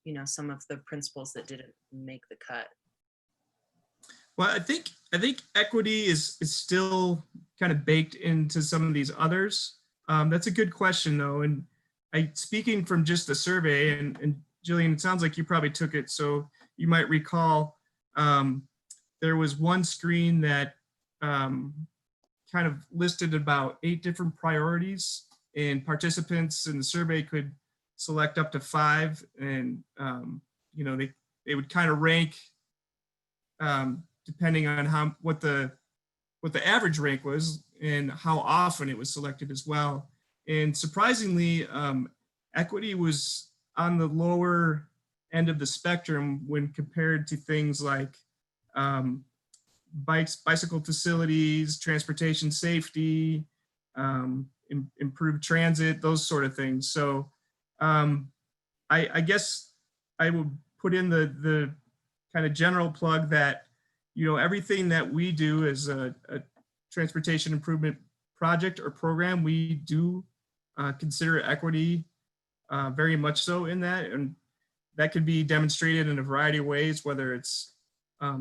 you know, some of the principles that didn't make the cut? Well, I think equity is still kind of baked into some of these others. That's a good question though, and speaking from just the survey, and Jillian, it sounds like you probably took it, so you might recall there was one screen that kind of listed about 8 different priorities, and participants in the survey could select up to 5, and you know, they would kind of rank depending on what the average rank was, and how often it was selected as well. And surprisingly, equity was on the lower end of the spectrum when compared to things like bicycle facilities, transportation safety, improved transit, those sort of things. So I guess I would put in the kind of general plug that, you know, everything that we do as a transportation improvement project or program, we do consider equity very much so in that. And that could be demonstrated in a variety of ways, whether it's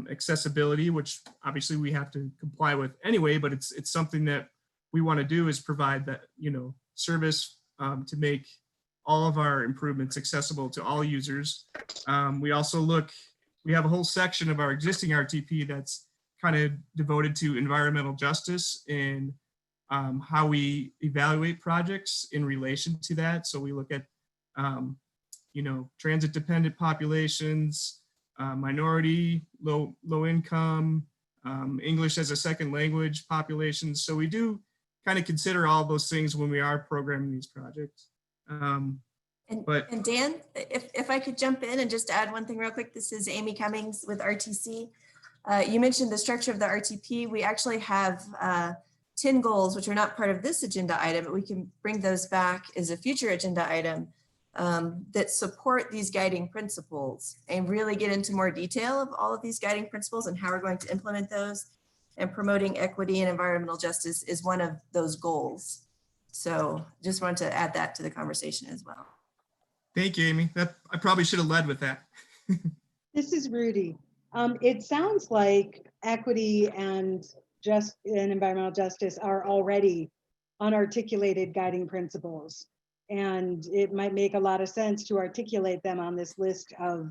accessibility, which obviously we have to comply with anyway, but it's something that we want to do, is provide that, you know, service to make all of our improvements accessible to all users. We also we have a whole section of our existing RTP that's kind of devoted to environmental justice and how we evaluate projects in relation to that. So we look at, you know, transit dependent populations, minority, low income, English as a second language populations. So we do kind of consider all those things when we are programming these projects. And Dan, if I could jump in and just add one thing real quick. This is Amy Cummings with RTC. You mentioned the structure of the RTP. We actually have 10 goals, which are not part of this agenda item, but we can bring those back as a future agenda item that support these guiding principles and really get into more detail of all of these guiding principles and how we're going to implement those. And promoting equity and environmental justice is one of those goals. So just wanted to add that to the conversation as well. Thank you, Amy. I probably should have led with that. This is Rudy. It sounds like equity and environmental justice are already unarticulated guiding principles. And it might make a lot of sense to articulate them on this list of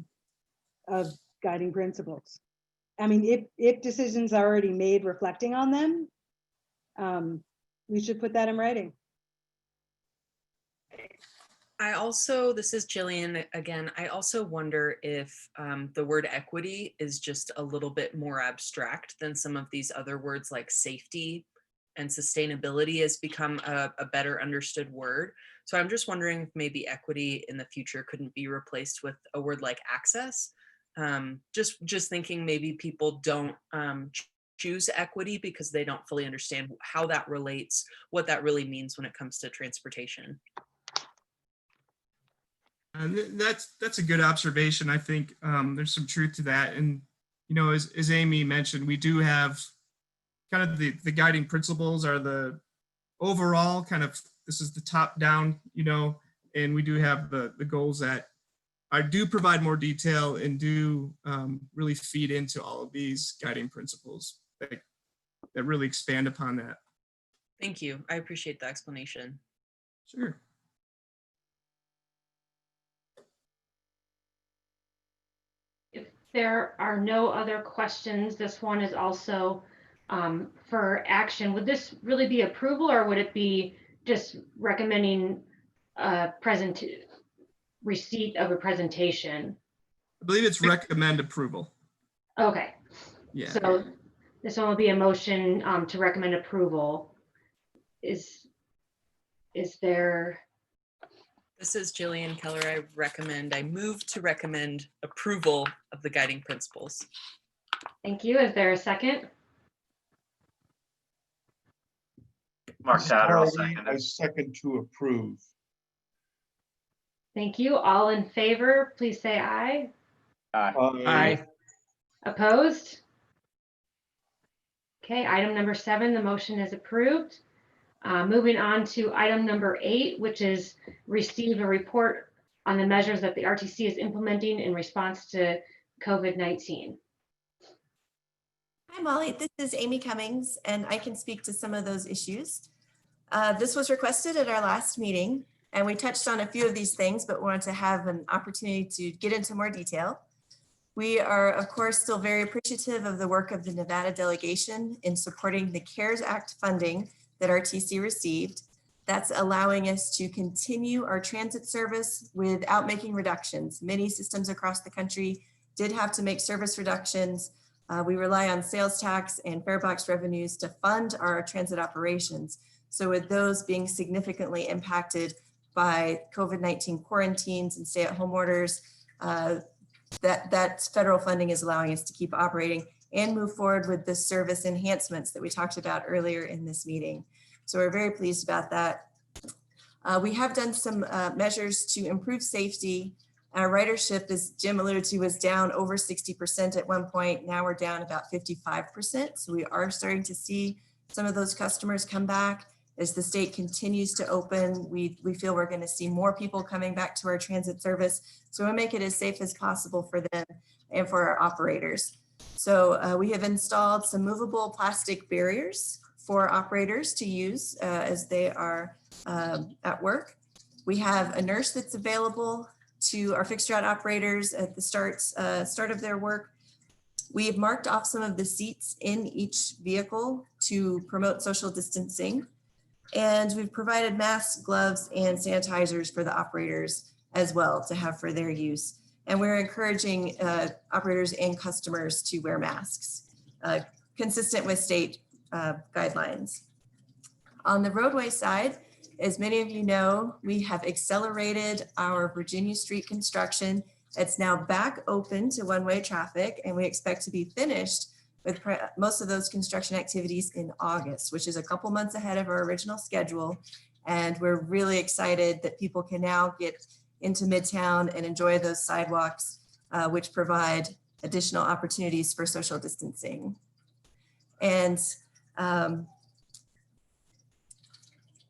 guiding principles. I mean, if decisions are already made reflecting on them, we should put that in writing. This is Jillian again. I also wonder if the word equity is just a little bit more abstract than some of these other words like safety and sustainability has become a better understood word. So I'm just wondering if maybe equity in the future couldn't be replaced with a word like access. Just thinking maybe people don't choose equity because they don't fully understand how that relates, what that really means when it comes to transportation. And that's a good observation. I think there's some truth to that. And, you know, as Amy mentioned, we do have kind of the guiding principles are the overall kind of, this is the top down, you know, and we do have the goals that do provide more detail and do really feed into all of these guiding principles that really expand upon that. Thank you. I appreciate the explanation. Sure. If there are no other questions, this one is also for action. Would this really be approval, or would it be just recommending receipt of a presentation? I believe it's recommend approval. Okay. Yeah. So this one will be a motion to recommend approval. Is there? This is Jillian Keller. I move to recommend approval of the guiding principles. Thank you. Is there a second? Mark Tatter, I'll second I it. second to approve. Thank you. All in favor, please say aye. Aye. Aye. Opposed? Okay, item number 7, the motion is approved. Moving on to item number 8, which is receive a report on the measures that the RTC is implementing in response to COVID-19. Hi, Molly. This is Amy Cummings, and I can speak to some of those issues. This was requested at our last meeting, and we touched on a few of these things, but wanted to have an opportunity to get into more detail. We are, of course, still very appreciative of the work of the Nevada delegation in supporting the CARES Act funding that RTC received. That's allowing us to continue our transit service without making reductions. Many systems across the country did have to make service reductions We rely on sales tax and fare box revenues to fund our transit operations. So with those being significantly impacted by COVID-19 quarantines and stay-at-home orders, that federal funding is allowing us to keep operating and move forward with the service enhancements that we talked about earlier in this meeting. So we're very pleased about that. We have done some measures to improve safety. Our ridership, as Jim alluded to, was down over 60% at one point. Now we're down about 55%. So we are starting to see some of those customers come back. As the state continues to open, we feel we're going to see more people coming back to our transit service. So we'll make it as safe as possible for them and for our operators. So we have installed some movable plastic barriers for operators to use as they are at work. We have a nurse that's available to our fixed route operators at the start of their work. We've marked off some of the seats in each vehicle to promote social distancing. And we've provided masks, gloves, and sanitizers for the operators as well to have for their use. And we're encouraging operators and customers to wear masks, consistent with state guidelines. On the roadway side, as many of you know, we have accelerated our Virginia Street construction. It's now back open to one-way traffic, and we expect to be finished with most of those construction activities in August, which is a couple months ahead of our original schedule. And we're really excited that people can now get into Midtown and enjoy those sidewalks, which provide additional opportunities for social distancing. And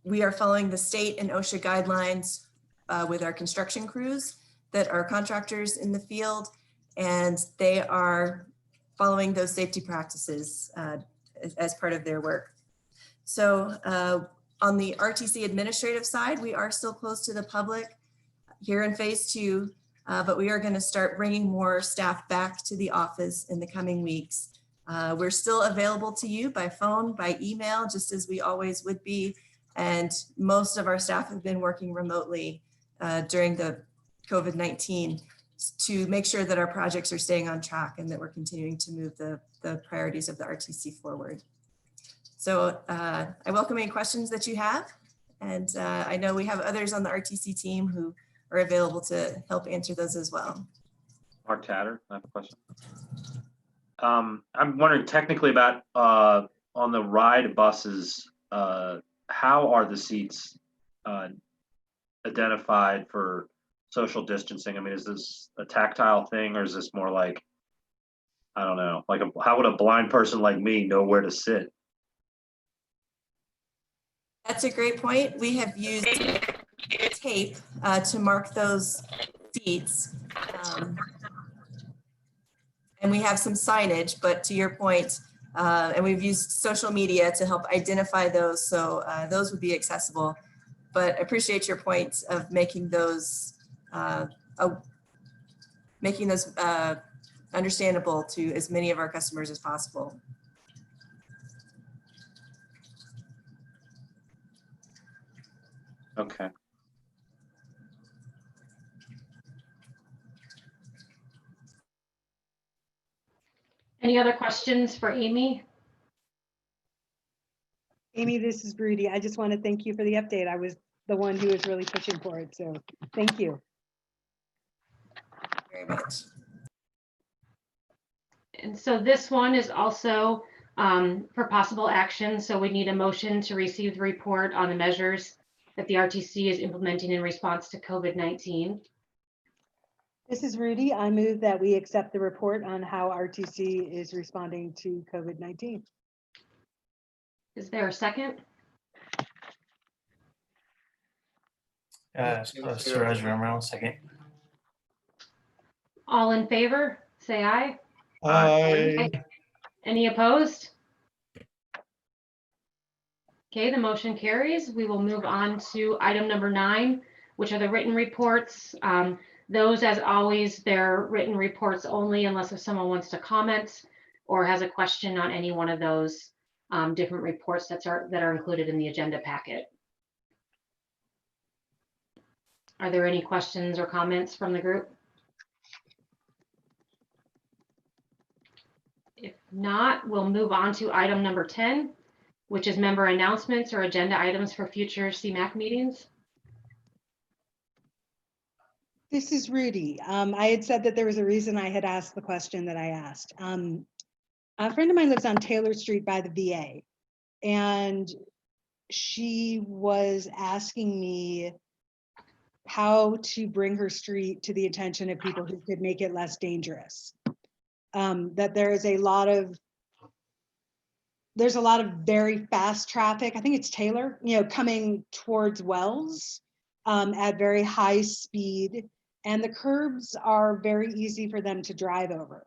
we are following the state and OSHA guidelines with our construction crews that are contractors in the field, and they are following those safety practices as part of their work. So on the RTC administrative side, we are still closed to the public here in phase 2, but we are going to start bringing more staff back to the office in the coming weeks. We're still available to you by phone, by email, just as we always would be. And most of our staff have been working remotely during the COVID-19 to make sure that our projects are staying on track and that we're continuing to move the priorities of the RTC forward. So I welcome any questions that you have. And I know we have others on the RTC team who are available to help answer those as well. Mark Tatter, I have a question. I'm wondering technically about on the ride buses, how are the seats identified for social distancing? I mean, is this a tactile thing, or is this more like, I don't know, like how would a blind person like me know where to sit? That's a great point. We have used tape to mark those seats. And we have some signage, but to your point, and we've used social media to help identify those, so those would be accessible. But I appreciate your point of making those understandable to as many of our customers as possible. Okay. Any other questions for Amy? Amy, this is Verdi. I just want to thank you for the update. I was the one who was really pushing for it, so thank you. Very much. And so this one is also for possible action. So we need a motion to receive the report on the measures that the RTC is implementing in response to COVID-19. This is Rudy. I move that we accept the report on how RTC is responding to COVID-19. Is there a second? Suraj Romero, second. All in favor, say aye. Aye. Any opposed? Okay, the motion carries. We will move on to item number 9, which are the written reports. Those, as always, they're written reports only unless if someone wants to comment or has a question on any one of those different reports that are included in the agenda packet. Are there any questions or comments from the group? Not, we'll move on to item number 10, which is member announcements or agenda items for future CMAC meetings. This is Rudy. I had said that there was a reason I had asked the question that I asked. A friend of mine lives on Taylor Street by the VA, and she was asking me how to bring her street to the attention of people who could make it less dangerous. That there's a lot of very fast traffic. I think it's Taylor, coming towards Wells at very high speed, and the curbs are very easy for them to drive over.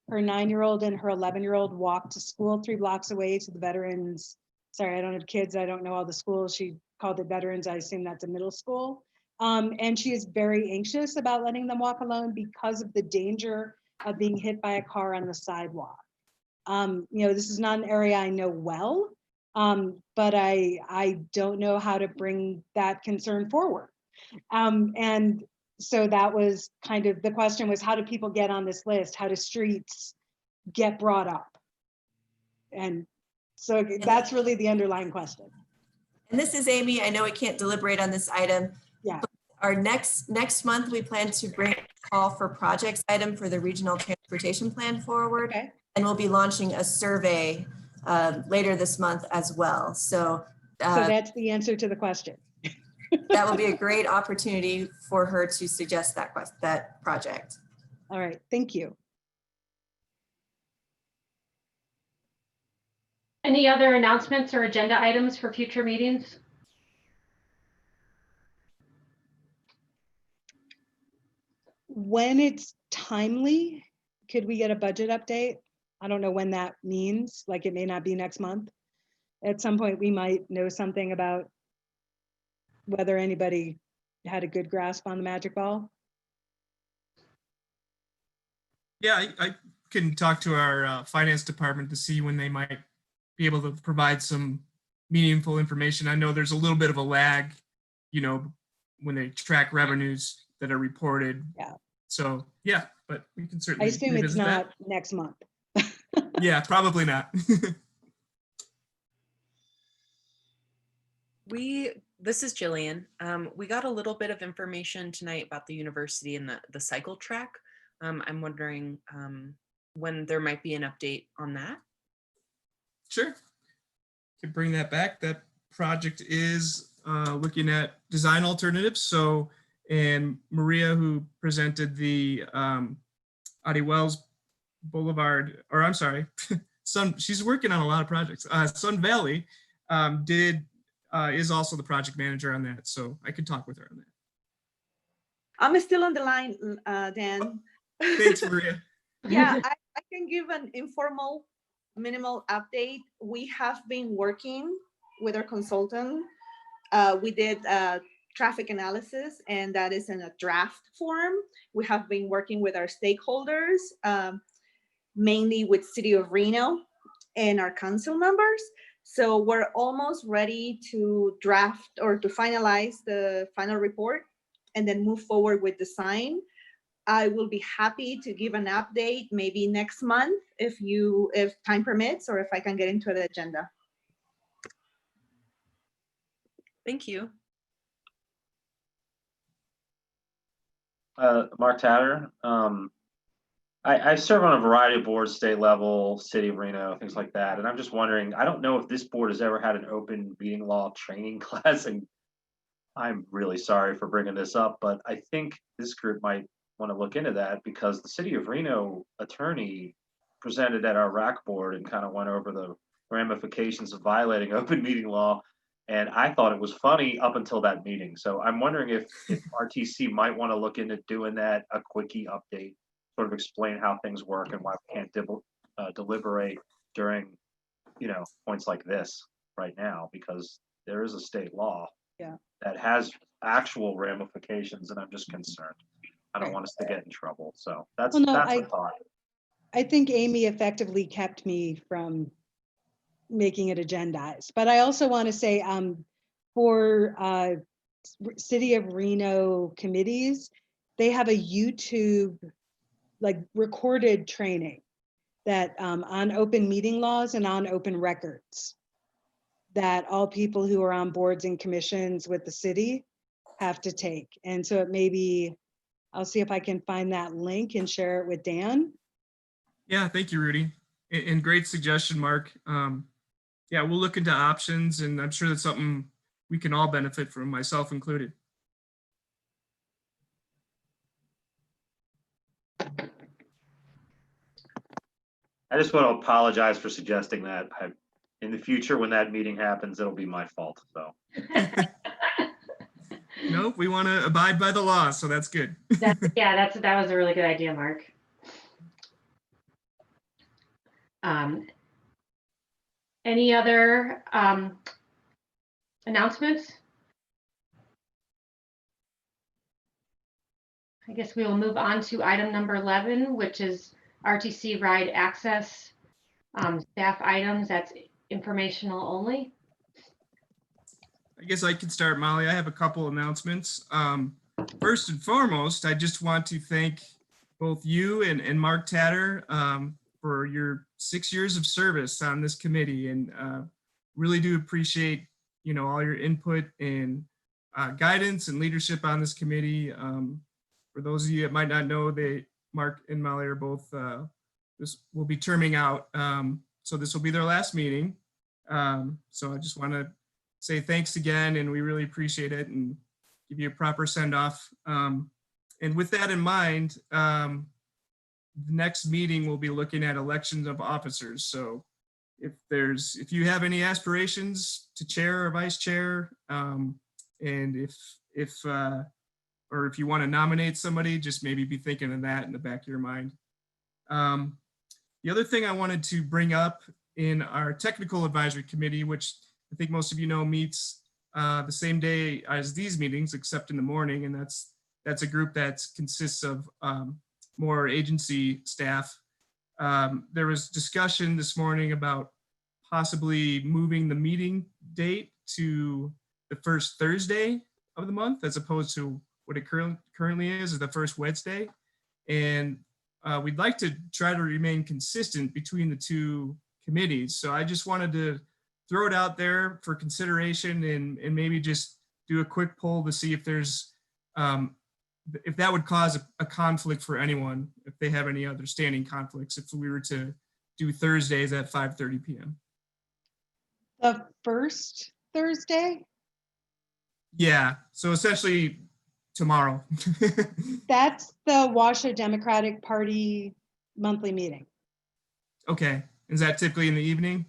Her 9-year-old and her 11-year-old walk to school 3 blocks away to the veterans. Sorry, I don't have kids. I don't know all the schools. She called it veterans. I assume that's a middle school. And she is very anxious about letting them walk alone because of the danger of being hit by a car on the sidewalk. This is not an area I know well, but I don't know how to bring that concern forward. And so that was kind of the question, was how do people get on this list? How do streets get brought up? And so that's really the underlying question. And this is Amy. I know we can't deliberate on this item. Yeah. Our next month, we plan to bring a call for projects item for the regional transportation plan forward. Okay. And we'll be launching a survey later this month as well. So that's the answer to the question. that will be a great opportunity for her to suggest that project. All right, thank you. Any other announcements or agenda items for future meetings? When it's timely, could we get a budget update? I don't know when that means, like it may not be next month. At some point, we might know something about whether anybody had a good grasp on the magic ball. Yeah, I can talk to our finance department to see when they might be able to provide some meaningful information. I know there's a little bit of a lag, when they track revenues that are reported. Yeah. So yeah, but we can certainly. I assume it's revisit not that. next month. Yeah, probably not. This is Jillian. We got a little bit of information tonight about the university and the cycle track. I'm wondering when there might be an update on that. Sure. Could bring that back. That project is looking at design alternatives. So, and Maria, who presented the Adi Wells Boulevard, or I'm sorry, she's working on a lot of projects. Sun Valley is also the project manager on that. So I could talk with her on that. I'm still on the line, Dan. Thanks, Maria. Yeah, I can give an informal, minimal update. We have been working with our consultant. We did traffic analysis, and that is in a draft form. We have been working with our stakeholders, mainly with City of Reno and our council members. So we're almost ready to draft or to finalize the final report and then move forward with design. I will be happy to give an update maybe next month if time permits, or if I can get into the agenda. Thank you. Mark Tatter. I serve on a variety of boards, state level, City of Reno, things like that. And I'm just wondering, I don't know if this board has ever had an open meeting law training class, and I'm really sorry for bringing this up, but I think this group might want to look into that, because the City of Reno attorney presented at our RAC board and kind of went over the ramifications of violating open meeting law. And I thought it was funny up until that meeting. So I'm wondering if RTC might want to look into doing that, a quickie update, sort of explain how things work and why we can't deliberate during, points like this right now, because there is a state law that has actual ramifications, and I'm just concerned. I don't want us to get in trouble. So that's a thought. I think Amy effectively kept me from making it agendized. But I also want to say for City of Reno committees, they have a YouTube recorded training that on open meeting laws and on open records, that all people who are on boards and commissions with the city have to take. And so it may be, I'll see if I can find that link and share it with Dan. Yeah, thank you, Rudy. And great suggestion, Mark. Yeah, we'll look into options, and I'm sure that's something we can all benefit from, myself included. I just want to apologize for suggesting that. In the future, when that meeting happens, it'll be my fault, so. Nope, we want to abide by the law, so that's good. That was a really good idea, Mark. Any other announcements? I guess we will move on to item number 11, which is RTC ride access staff items. That's informational only. I guess I can start, Molly. I have a couple announcements. First and foremost, I just want to thank both you and Mark Tatter for your 6 years of service on this committee, and really do appreciate, all your input and guidance and leadership on this committee. For those of you that might not know, Mark and Molly are both, this will be terming out. So this will be their last meeting. So I just want to say thanks again, and we really appreciate it, and give you a proper send off. And with that in mind, the next meeting we'll be looking at elections of officers. So if you have any aspirations to chair or vice chair, and or if you want to nominate somebody, just maybe be thinking of that in the back of your mind. The other thing I wanted to bring up in our technical advisory committee, which I think most of you know meets the same day as these meetings, except in the morning, and that's a group that consists of more agency staff. There was discussion this morning about possibly moving the meeting date to the first Thursday of the month, as opposed to what it currently is the first Wednesday. And we'd like to try to remain consistent between the two committees. So I just wanted to throw it out there for consideration, and maybe just do a quick poll to see if there's, if that would cause a conflict for anyone, if they have any other standing conflicts, if we were to do Thursdays at 5:30 p.m. The first Thursday? Yeah, so essentially tomorrow. That's the Washoe Democratic Party monthly meeting. Okay, is that typically in the evening?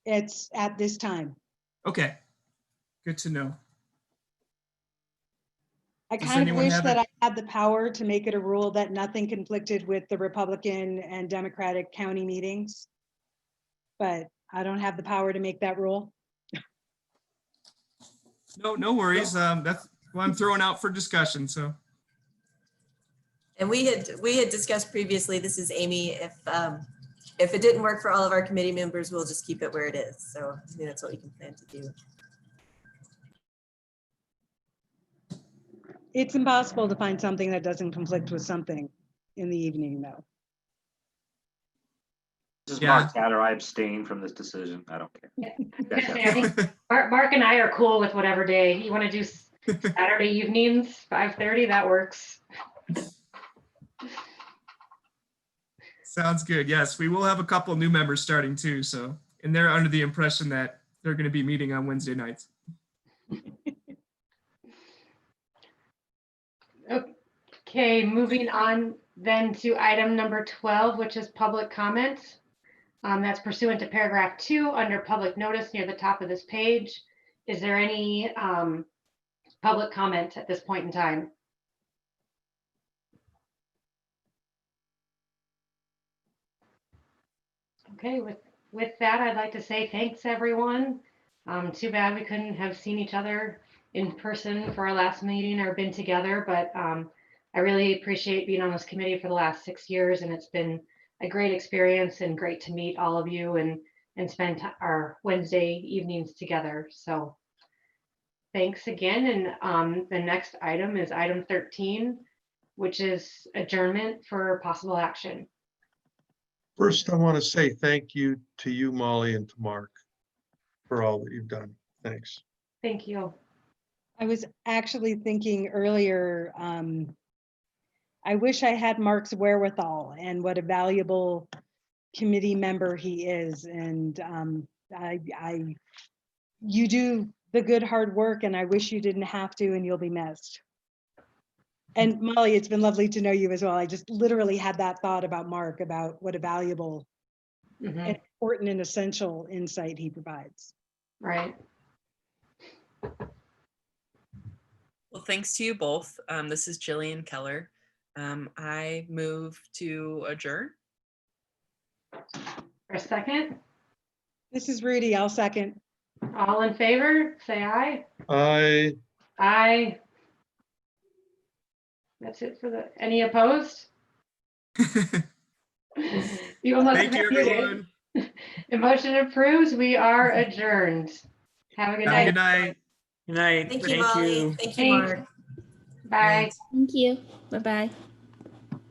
It's at this time. Okay, good to know. I Does kind of anyone wish have that it? I had the power to make it a rule that nothing conflicted with the Republican and Democratic county meetings, but I don't have the power to make that rule. No worries. That's what I'm throwing out for discussion. So. And we had discussed previously, this is Amy, if it didn't work for all of our committee members, we'll just keep it where it is. So I think that's what we can plan to do. It's impossible to find something that doesn't conflict with something in the evening, though. This is Yeah. Mark Tatter. I abstain from this decision. I don't care. I think Mark and I are cool with whatever day. You want to do Saturday evenings, 5:30, that works. Sounds good. Yes, we will have a couple new members starting too. So, and they're under the impression that they're going to be meeting on Wednesday nights. Okay, moving on then to item number 12, which is public comment. That's pursuant to paragraph 2 under public notice near the top of this page. Is there any public comment at this point in time? Okay, with that, I'd like to say thanks, everyone. Too bad we couldn't have seen each other in person for our last meeting or been together, but I really appreciate being on this committee for the last 6 years, and it's been a great experience and great to meet all of you and spend our Wednesday evenings together. So thanks again. And the next item is item 13, which is adjournment for possible action. First, I want to say thank you to you, Molly, and to Mark for all that you've done. Thanks. Thank you. I was actually thinking earlier, I wish I had Mark's wherewithal and what a valuable committee member he is. And you do the good hard work, and I wish you didn't have to, and you'll be missed. And Molly, it's been lovely to know you as well. I just literally had that thought about Mark, about what a valuable and important and essential insight he provides. Right. Well, thanks to you both. This is Jillian Keller. I move to adjourn. For a second, This is Rudy. I'll second. all in favor, say aye. I Aye. That's it for the, any opposed? You almost Thank you, muted. everyone. The motion approves. We are adjourned. Have a good Have a night. good night. Good night. Thank you, Molly. Thank you, Thanks. Mark. Bye. Thank you. Bye-bye.